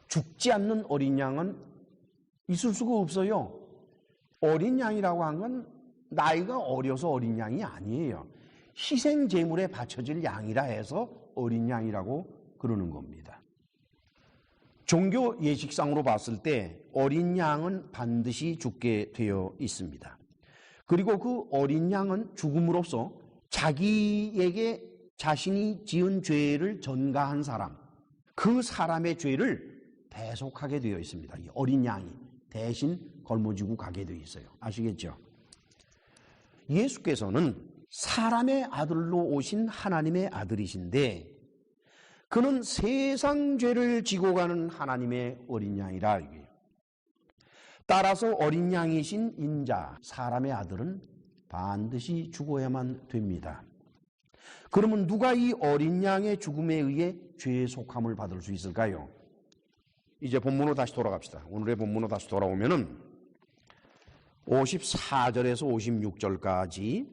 죽지 않는 어린 양은 있을 수가 없어요. 어린 양이라고 한 건 나이가 어려서 어린 양이 아니에요. 희생 제물에 바쳐질 양이라 해서 어린 양이라고 그러는 겁니다. 종교 예식상으로 봤을 때 어린 양은 반드시 죽게 되어 있습니다. 그리고 그 어린 양은 죽음으로써 자기에게 자신이 지은 죄를 전가한 사람, 그 사람의 죄를 대속하게 되어 있습니다. 이 어린 양이 대신 걸머지고 가게 되어 있어요. 아시겠죠? 예수께서는 사람의 아들로 오신 하나님의 아들이신데 그는 세상 죄를 지고 가는 하나님의 어린 양이라. 따라서 어린 양이신 인자, 사람의 아들은 반드시 죽어야만 됩니다. 그러면 누가 이 어린 양의 죽음에 의해 죄의 속함을 받을 수 있을까요? 이제 본문으로 다시 돌아갑시다. 오늘의 본문으로 다시 돌아오면은 54절에서 56절까지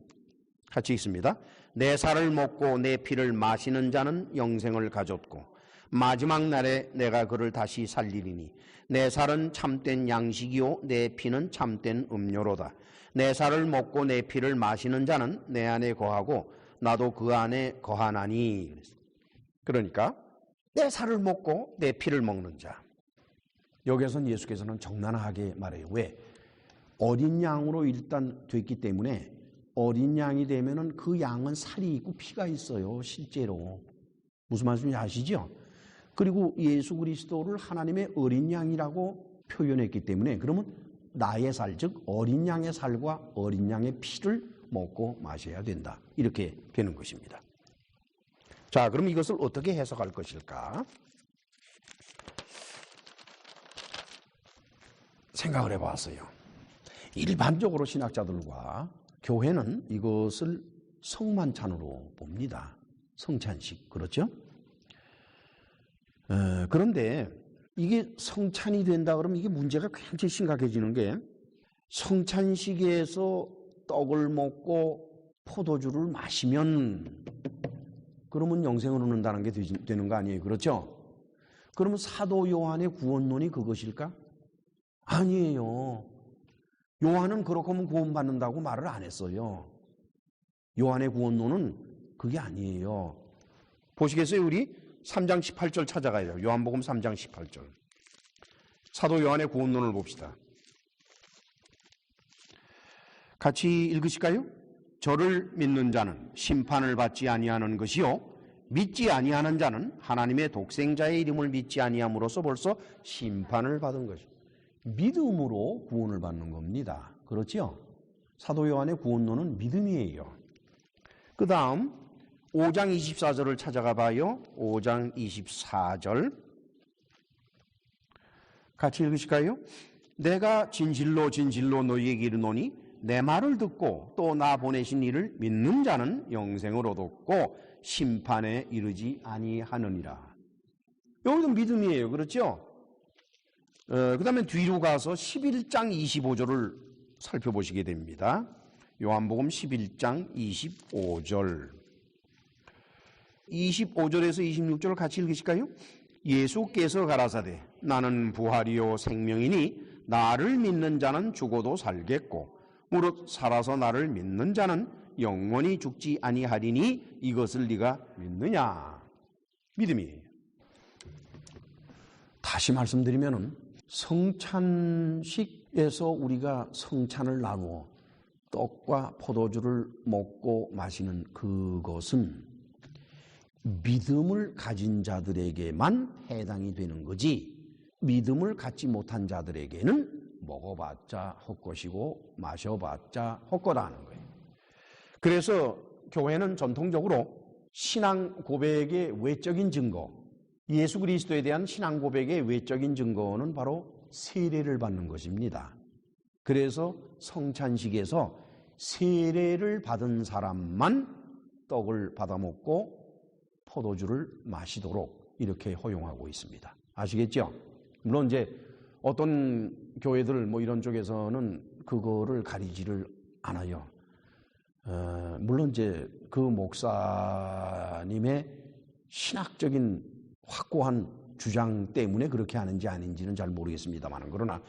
같이 읽습니다. 내 살을 먹고 내 피를 마시는 자는 영생을 가졌고 마지막 날에 내가 그를 다시 살리리니 내 살은 참된 양식이요 내 피는 참된 음료로다. 내 살을 먹고 내 피를 마시는 자는 내 안에 거하고 나도 그 안에 거하나니. 그러니까 내 살을 먹고 내 피를 먹는 자. 여기에서는 예수께서는 적나라하게 말해요. 왜? 어린 양으로 일단 됐기 때문에 어린 양이 되면은 그 양은 살이 있고 피가 있어요. 실제로. 무슨 말씀인지 아시죠? 그리고 예수 그리스도를 하나님의 어린 양이라고 표현했기 때문에 그러면 나의 살, 즉 어린 양의 살과 어린 양의 피를 먹고 마셔야 된다. 이렇게 되는 것입니다. 자, 그럼 이것을 어떻게 해석할 것일까? 생각을 해봤어요. 일반적으로 신학자들과 교회는 이것을 성만찬으로 봅니다. 성찬식, 그렇죠? 그런데 이게 성찬이 된다 그러면 이게 문제가 굉장히 심각해지는 게 성찬식에서 떡을 먹고 포도주를 마시면 그러면 영생을 얻는다는 게 되는 거 아니에요? 그렇죠? 그러면 사도 요한의 구원론이 그것일까? 아니에요. 요한은 그렇게 하면 구원받는다고 말을 안 했어요. 요한의 구원론은 그게 아니에요. 보시겠어요? 우리 3장 18절 찾아가요. 요한복음 3장 18절. 사도 요한의 구원론을 봅시다. 같이 읽으실까요? 저를 믿는 자는 심판을 받지 아니하는 것이요 믿지 아니하는 자는 하나님의 독생자의 이름을 믿지 아니함으로써 벌써 심판을 받은 것이요. 믿음으로 구원을 받는 겁니다. 그렇지요? 사도 요한의 구원론은 믿음이에요. 그 다음 5장 24절을 찾아가 봐요. 5장 24절 같이 읽으실까요? 내가 진실로 진실로 너희에게 이르노니 내 말을 듣고 또 나 보내신 이를 믿는 자는 영생을 얻었고 심판에 이르지 아니하느니라. 여기도 믿음이에요. 그렇죠? 그 다음에 뒤로 가서 11장 25절을 살펴보시게 됩니다. 요한복음 11장 25절 25절에서 26절을 같이 읽으실까요? 예수께서 가라사대 나는 부활이요 생명이니 나를 믿는 자는 죽어도 살겠고 무릇 살아서 나를 믿는 자는 영원히 죽지 아니하리니 이것을 네가 믿느냐? 믿음이에요. 다시 말씀드리면은 성찬식에서 우리가 성찬을 나누어 떡과 포도주를 먹고 마시는 그것은 믿음을 가진 자들에게만 해당이 되는 거지 믿음을 갖지 못한 자들에게는 먹어봤자 헛것이고 마셔봤자 헛거라는 거예요. 그래서 교회는 전통적으로 신앙 고백의 외적인 증거, 예수 그리스도에 대한 신앙 고백의 외적인 증거는 바로 세례를 받는 것입니다. 그래서 성찬식에서 세례를 받은 사람만 떡을 받아 먹고 포도주를 마시도록 이렇게 허용하고 있습니다. 아시겠죠? 물론 이제 어떤 교회들 뭐 이런 쪽에서는 그거를 가리지를 않아요. 물론 이제 그 목사님의 신학적인 확고한 주장 때문에 그렇게 하는지 아닌지는 잘 모르겠습니다만 그러나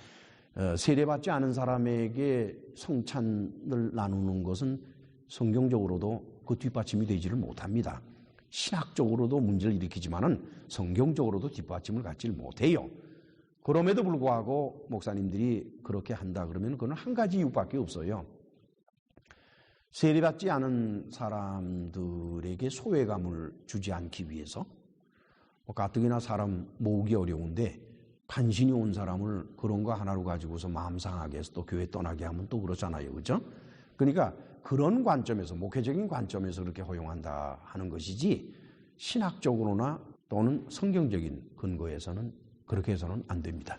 세례받지 않은 사람에게 성찬을 나누는 것은 성경적으로도 그 뒷받침이 되지를 못합니다. 신학적으로도 문제를 일으키지만은 성경적으로도 뒷받침을 갖지 못해요. 그럼에도 불구하고 목사님들이 그렇게 한다 그러면 그건 한 가지 이유밖에 없어요. 세례받지 않은 사람들에게 소외감을 주지 않기 위해서 가뜩이나 사람 모으기 어려운데 간신히 온 사람을 그런 거 하나로 가지고서 마음 상하게 해서 또 교회 떠나게 하면 또 그렇잖아요. 그렇죠? 그러니까 그런 관점에서 목회적인 관점에서 그렇게 허용한다 하는 것이지 신학적으로나 또는 성경적인 근거에서는 그렇게 해서는 안 됩니다.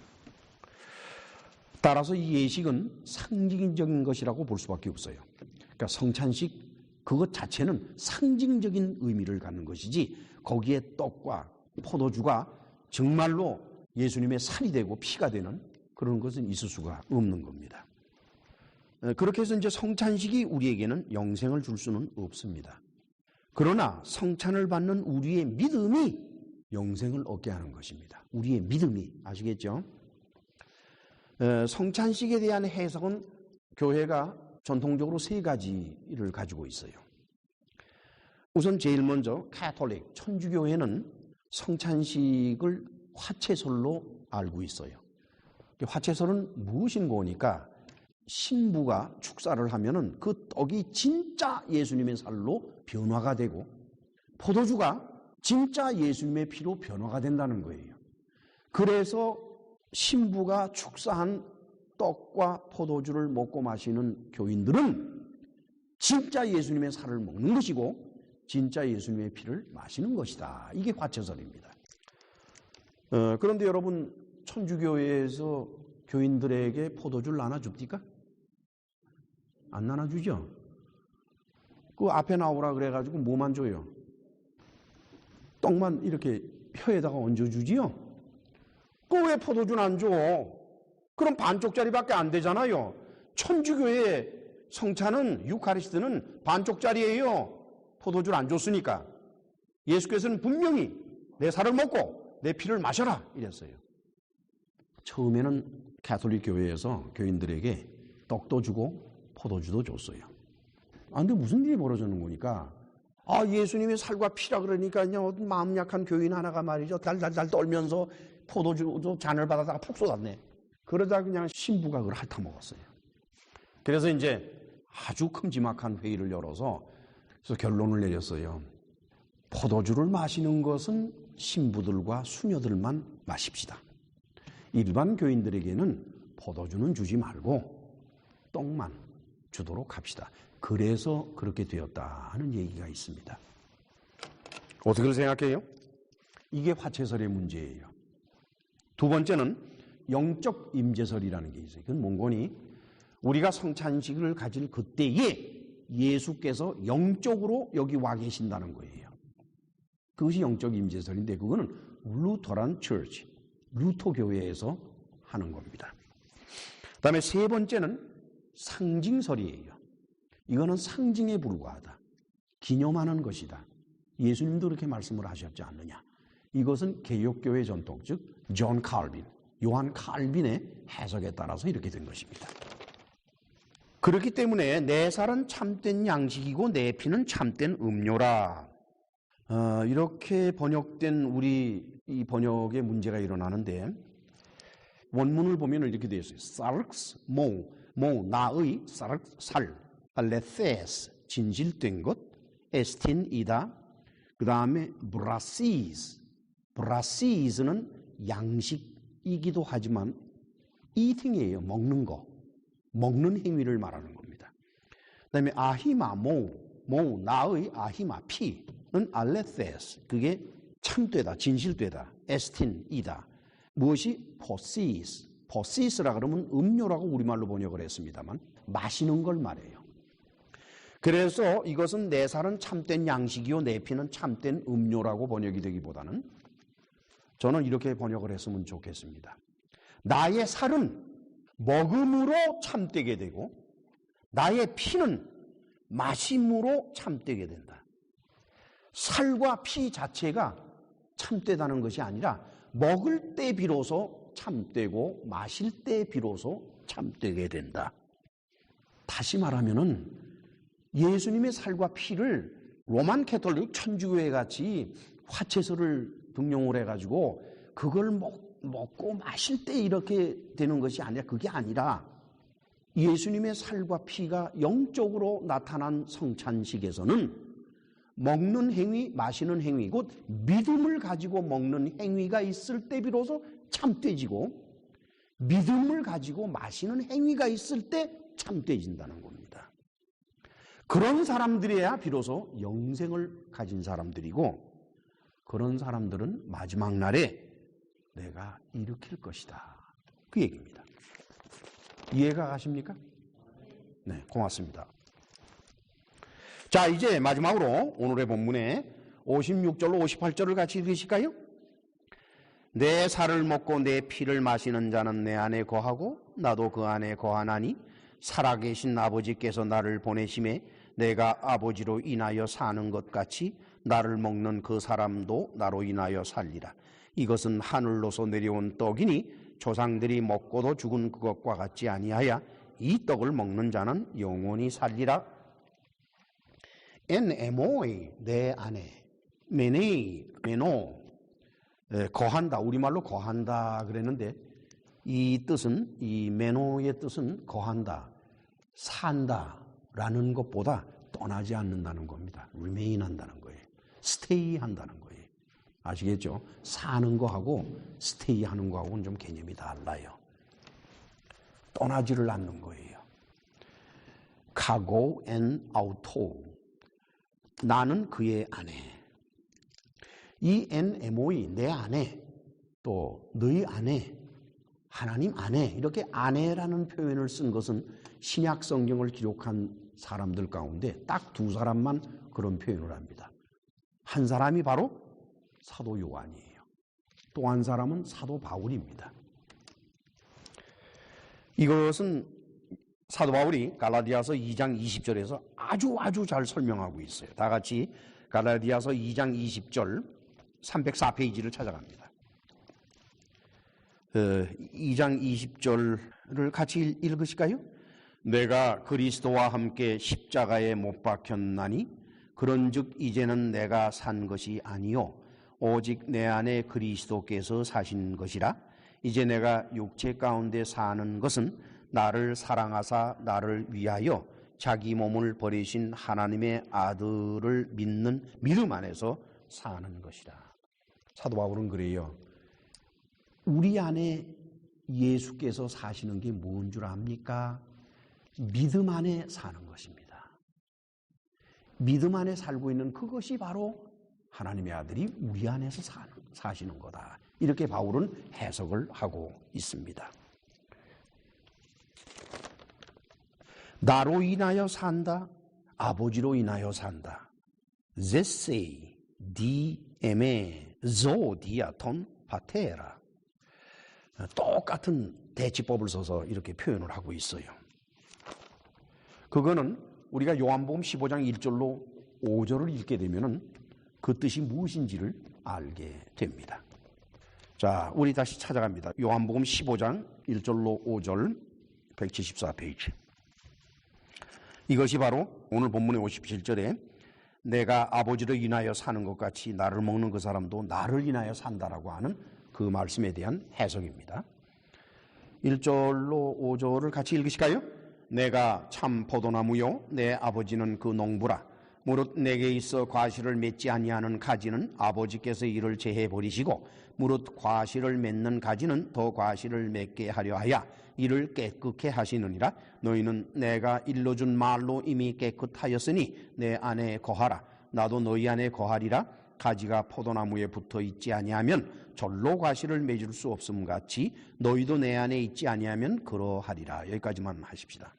따라서 이 예식은 상징적인 것이라고 볼 수밖에 없어요. 그러니까 성찬식 그것 자체는 상징적인 의미를 갖는 것이지 거기에 떡과 포도주가 정말로 예수님의 살이 되고 피가 되는 그런 것은 있을 수가 없는 겁니다. 그렇게 해서 이제 성찬식이 우리에게는 영생을 줄 수는 없습니다. 그러나 성찬을 받는 우리의 믿음이 영생을 얻게 하는 것입니다. 우리의 믿음이 아시겠죠? 성찬식에 대한 해석은 교회가 전통적으로 세 가지를 가지고 있어요. 우선 제일 먼저 가톨릭 천주교회는 성찬식을 화채설로 알고 있어요. 화채설은 무엇인 거니까 신부가 축사를 하면은 그 떡이 진짜 예수님의 살로 변화가 되고 포도주가 진짜 예수님의 피로 변화가 된다는 거예요. 그래서 신부가 축사한 떡과 포도주를 먹고 마시는 교인들은 진짜 예수님의 살을 먹는 것이고 진짜 예수님의 피를 마시는 것이다. 이게 화채설입니다. 그런데 여러분 천주교회에서 교인들에게 포도주를 나눠줍니까? 안 나눠주죠? 그 앞에 나오라 그래가지고 뭐만 줘요? 떡만 이렇게 혀에다가 얹어주지요? 그 왜 포도주는 안 줘? 그럼 반쪽짜리밖에 안 되잖아요. 천주교의 성찬은 유카리스트는 반쪽짜리예요. 포도주를 안 줬으니까. 예수께서는 분명히 내 살을 먹고 내 피를 마셔라 이랬어요. 처음에는 가톨릭 교회에서 교인들에게 떡도 주고 포도주도 줬어요. 근데 무슨 일이 벌어지는 거니까 예수님의 살과 피라 그러니까 마음 약한 교인 하나가 말이죠. 달달달 떨면서 포도주 잔을 받아다가 푹 쏟았네. 그러다 그냥 신부가 그걸 핥아먹었어요. 그래서 이제 아주 큼지막한 회의를 열어서 그래서 결론을 내렸어요. 포도주를 마시는 것은 신부들과 수녀들만 마십시다. 일반 교인들에게는 포도주는 주지 말고 떡만 주도록 합시다. 그래서 그렇게 되었다 하는 얘기가 있습니다. 어떻게 생각해요? 이게 화채설의 문제예요. 두 번째는 영적 임재설이라는 게 있어요. 그건 뭔거니? 우리가 성찬식을 가질 그때에 예수께서 영적으로 여기 와 계신다는 거예요. 그것이 영적 임재설인데 그거는 루터란 처치, 루터 교회에서 하는 겁니다. 그 다음에 세 번째는 상징설이에요. 이거는 상징에 불과하다. 기념하는 것이다. 예수님도 그렇게 말씀을 하셨지 않느냐. 이것은 개혁교회 전통, 즉 존 칼빈, 요한 칼빈의 해석에 따라서 이렇게 된 것입니다. 그렇기 때문에 내 살은 참된 양식이고 내 피는 참된 음료라. 이렇게 번역된 우리 이 번역에 문제가 일어나는데 원문을 보면 이렇게 되어 있어요. 사르크스, 나의 사르크, 살, 레테스, 진실된 것, 에스틴이다. 그 다음에 브라시스는 양식이기도 하지만 eating이에요. 먹는 거. 먹는 행위를 말하는 겁니다. 그 다음에 아히마, 나의 아히마, 피는 알레테스. 그게 참되다, 진실되다, 에스틴이다. 무엇이 포시스라 그러면 음료라고 우리말로 번역을 했습니다만 마시는 걸 말해요. 그래서 이것은 내 살은 참된 양식이요 내 피는 참된 음료라고 번역이 되기보다는 저는 이렇게 번역을 했으면 좋겠습니다. 나의 살은 먹음으로 참되게 되고 나의 피는 마심으로 참되게 된다. 살과 피 자체가 참되다는 것이 아니라 먹을 때 비로소 참되고 마실 때 비로소 참되게 된다. 다시 말하면은 예수님의 살과 피를 로만 캐톨릭 천주교회 같이 화채설을 등용을 해가지고 그걸 먹고 마실 때 이렇게 되는 것이 아니라 그게 아니라 예수님의 살과 피가 영적으로 나타난 성찬식에서는 먹는 행위, 마시는 행위, 곧 믿음을 가지고 먹는 행위가 있을 때 비로소 참되지고 믿음을 가지고 마시는 행위가 있을 때 참되진다는 겁니다. 그런 사람들이야 비로소 영생을 가진 사람들이고 그런 사람들은 마지막 날에 내가 일으킬 것이다. 그 얘기입니다. 이해가 가십니까? 네, 고맙습니다. 자, 이제 마지막으로 오늘의 본문에 56절로 58절을 같이 읽으실까요? 내 살을 먹고 내 피를 마시는 자는 내 안에 거하고 나도 그 안에 거하나니 살아계신 아버지께서 나를 보내심에 내가 아버지로 인하여 사는 것 같이 나를 먹는 그 사람도 나로 인하여 살리라. 이것은 하늘로서 내려온 떡이니 조상들이 먹고도 죽은 그것과 같지 아니하여 이 떡을 먹는 자는 영원히 살리라. 에모이 내 안에 메노 거한다. 우리말로 거한다 그랬는데 이 뜻은 이 메노의 뜻은 거한다, 산다라는 것보다 떠나지 않는다는 겁니다. remain 한다는 거예요. stay 한다는 거예요. 아시겠죠? 사는 거하고 stay 하는 거하고는 좀 개념이 달라요. 떠나지를 않는 거예요. 카고 앤 아우토 나는 그의 안에 이 NMOE 내 안에 또 너희 안에 하나님 안에 이렇게 안에라는 표현을 쓴 것은 신약 성경을 기록한 사람들 가운데 딱 두 사람만 그런 표현을 합니다. 한 사람이 바로 사도 요한이에요. 또 한 사람은 사도 바울입니다. 이것은 사도 바울이 갈라디아서 2장 20절에서 아주 잘 설명하고 있어요. 다 같이 갈라디아서 2장 20절 304페이지를 찾아갑니다. 2장 20절을 같이 읽으실까요? 내가 그리스도와 함께 십자가에 못 박혔나니 그런즉 이제는 내가 산 것이 아니요 오직 내 안에 그리스도께서 사신 것이라. 이제 내가 육체 가운데 사는 것은 나를 사랑하사 나를 위하여 자기 몸을 버리신 하나님의 아들을 믿는 믿음 안에서 사는 것이라. 사도 바울은 그래요. 우리 안에 예수께서 사시는 게 뭔 줄 압니까? 믿음 안에 사는 것입니다. 믿음 안에 살고 있는 그것이 바로 하나님의 아들이 우리 안에서 사시는 거다. 이렇게 바울은 해석을 하고 있습니다. 나로 인하여 산다, 아버지로 인하여 산다. 제세이 디에메 조디아톤 파테라. 똑같은 대치법을 써서 이렇게 표현을 하고 있어요. 그거는 우리가 요한복음 15장 1절로 5절을 읽게 되면은 그 뜻이 무엇인지를 알게 됩니다. 자, 우리 다시 찾아갑니다. 요한복음 15장 1절로 5절 174페이지. 이것이 바로 오늘 본문의 57절에 내가 아버지로 인하여 사는 것 같이 나를 먹는 그 사람도 나를 인하여 산다라고 하는 그 말씀에 대한 해석입니다. 1절로 5절을 같이 읽으실까요? 내가 참 포도나무요 내 아버지는 그 농부라. 무릇 내게 있어 과실을 맺지 아니하는 가지는 아버지께서 이를 제해 버리시고 무릇 과실을 맺는 가지는 더 과실을 맺게 하려 하여 이를 깨끗게 하시느니라. 너희는 내가 일러준 말로 이미 깨끗하였으니 내 안에 거하라. 나도 너희 안에 거하리라. 가지가 포도나무에 붙어 있지 아니하면 절로 과실을 맺을 수 없음 같이 너희도 내 안에 있지 아니하면 그러하리라. 여기까지만 하십시다.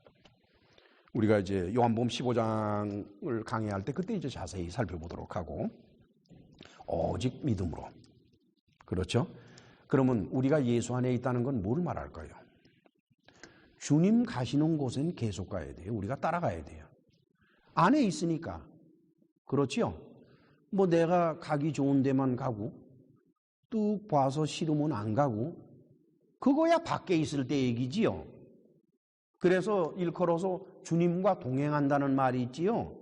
우리가 이제 요한복음 15장을 강의할 때 그때 이제 자세히 살펴보도록 하고, 오직 믿음으로. 그렇죠? 그러면 우리가 예수 안에 있다는 건 뭘 말할까요? 주님 가시는 곳엔 계속 가야 돼요. 우리가 따라가야 돼요. 안에 있으니까. 그렇지요? 뭐 내가 가기 좋은 데만 가고 뚝 봐서 싫으면 안 가고 그거야 밖에 있을 때 얘기지요. 그래서 일컬어서 주님과 동행한다는 말이 있지요.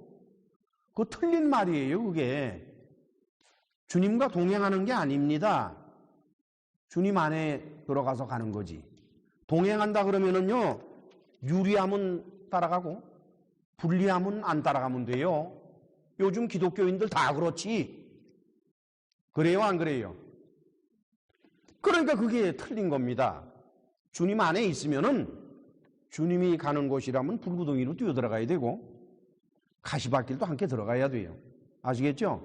그거 틀린 말이에요. 그게 주님과 동행하는 게 아닙니다. 주님 안에 들어가서 가는 거지. 동행한다 그러면은요, 유리하면 따라가고 불리하면 안 따라가면 돼요. 요즘 기독교인들 다 그렇지. 그래요, 안 그래요? 그러니까 그게 틀린 겁니다. 주님 안에 있으면은 주님이 가는 곳이라면 불구덩이로 뛰어들어가야 되고 가시밭길도 함께 들어가야 돼요. 아시겠죠?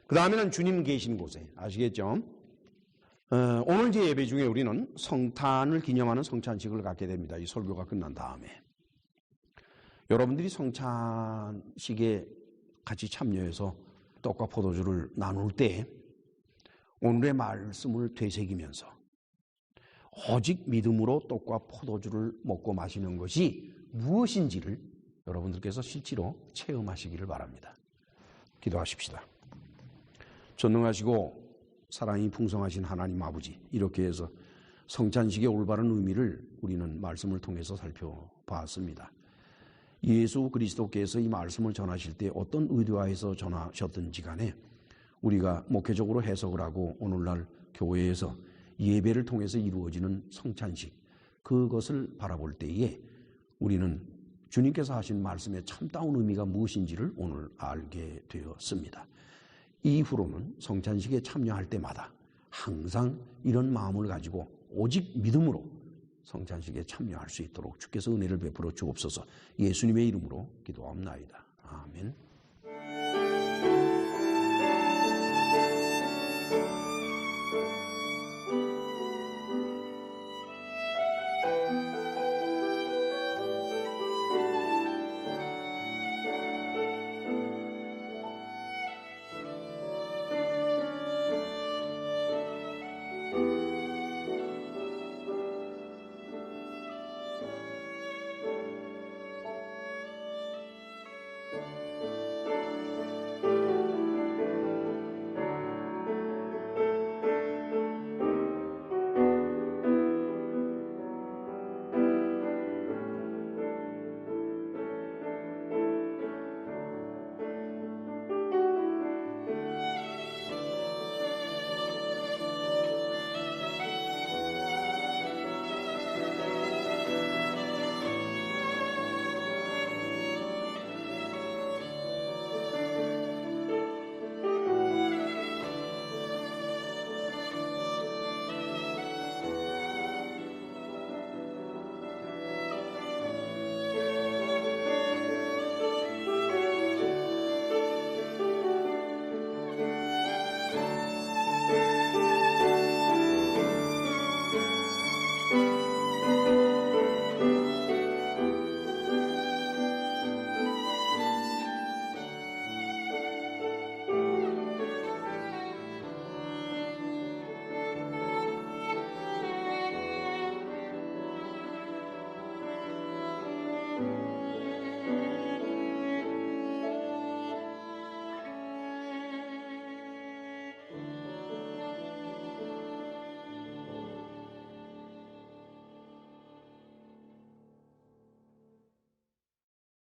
그 다음에는 주님 계신 곳에. 아시겠죠? 오늘 제 예배 중에 우리는 성탄을 기념하는 성찬식을 갖게 됩니다. 이 설교가 끝난 다음에. 여러분들이 성찬식에 같이 참여해서 떡과 포도주를 나눌 때 오늘의 말씀을 되새기면서 오직 믿음으로 떡과 포도주를 먹고 마시는 것이 무엇인지를 여러분들께서 실제로 체험하시기를 바랍니다. 기도하십시다. 전능하시고 사랑이 풍성하신 하나님 아버지, 이렇게 해서 성찬식의 올바른 의미를 우리는 말씀을 통해서 살펴봤습니다. 예수 그리스도께서 이 말씀을 전하실 때 어떤 의도하에서 전하셨든지 간에 우리가 목회적으로 해석을 하고 오늘날 교회에서 예배를 통해서 이루어지는 성찬식, 그것을 바라볼 때에 우리는 주님께서 하신 말씀의 참다운 의미가 무엇인지를 오늘 알게 되었습니다. 이후로는 성찬식에 참여할 때마다 항상 이런 마음을 가지고 오직 믿음으로 성찬식에 참여할 수 있도록 주께서 은혜를 베풀어 주옵소서. 예수님의 이름으로 기도하옵나이다. 아멘.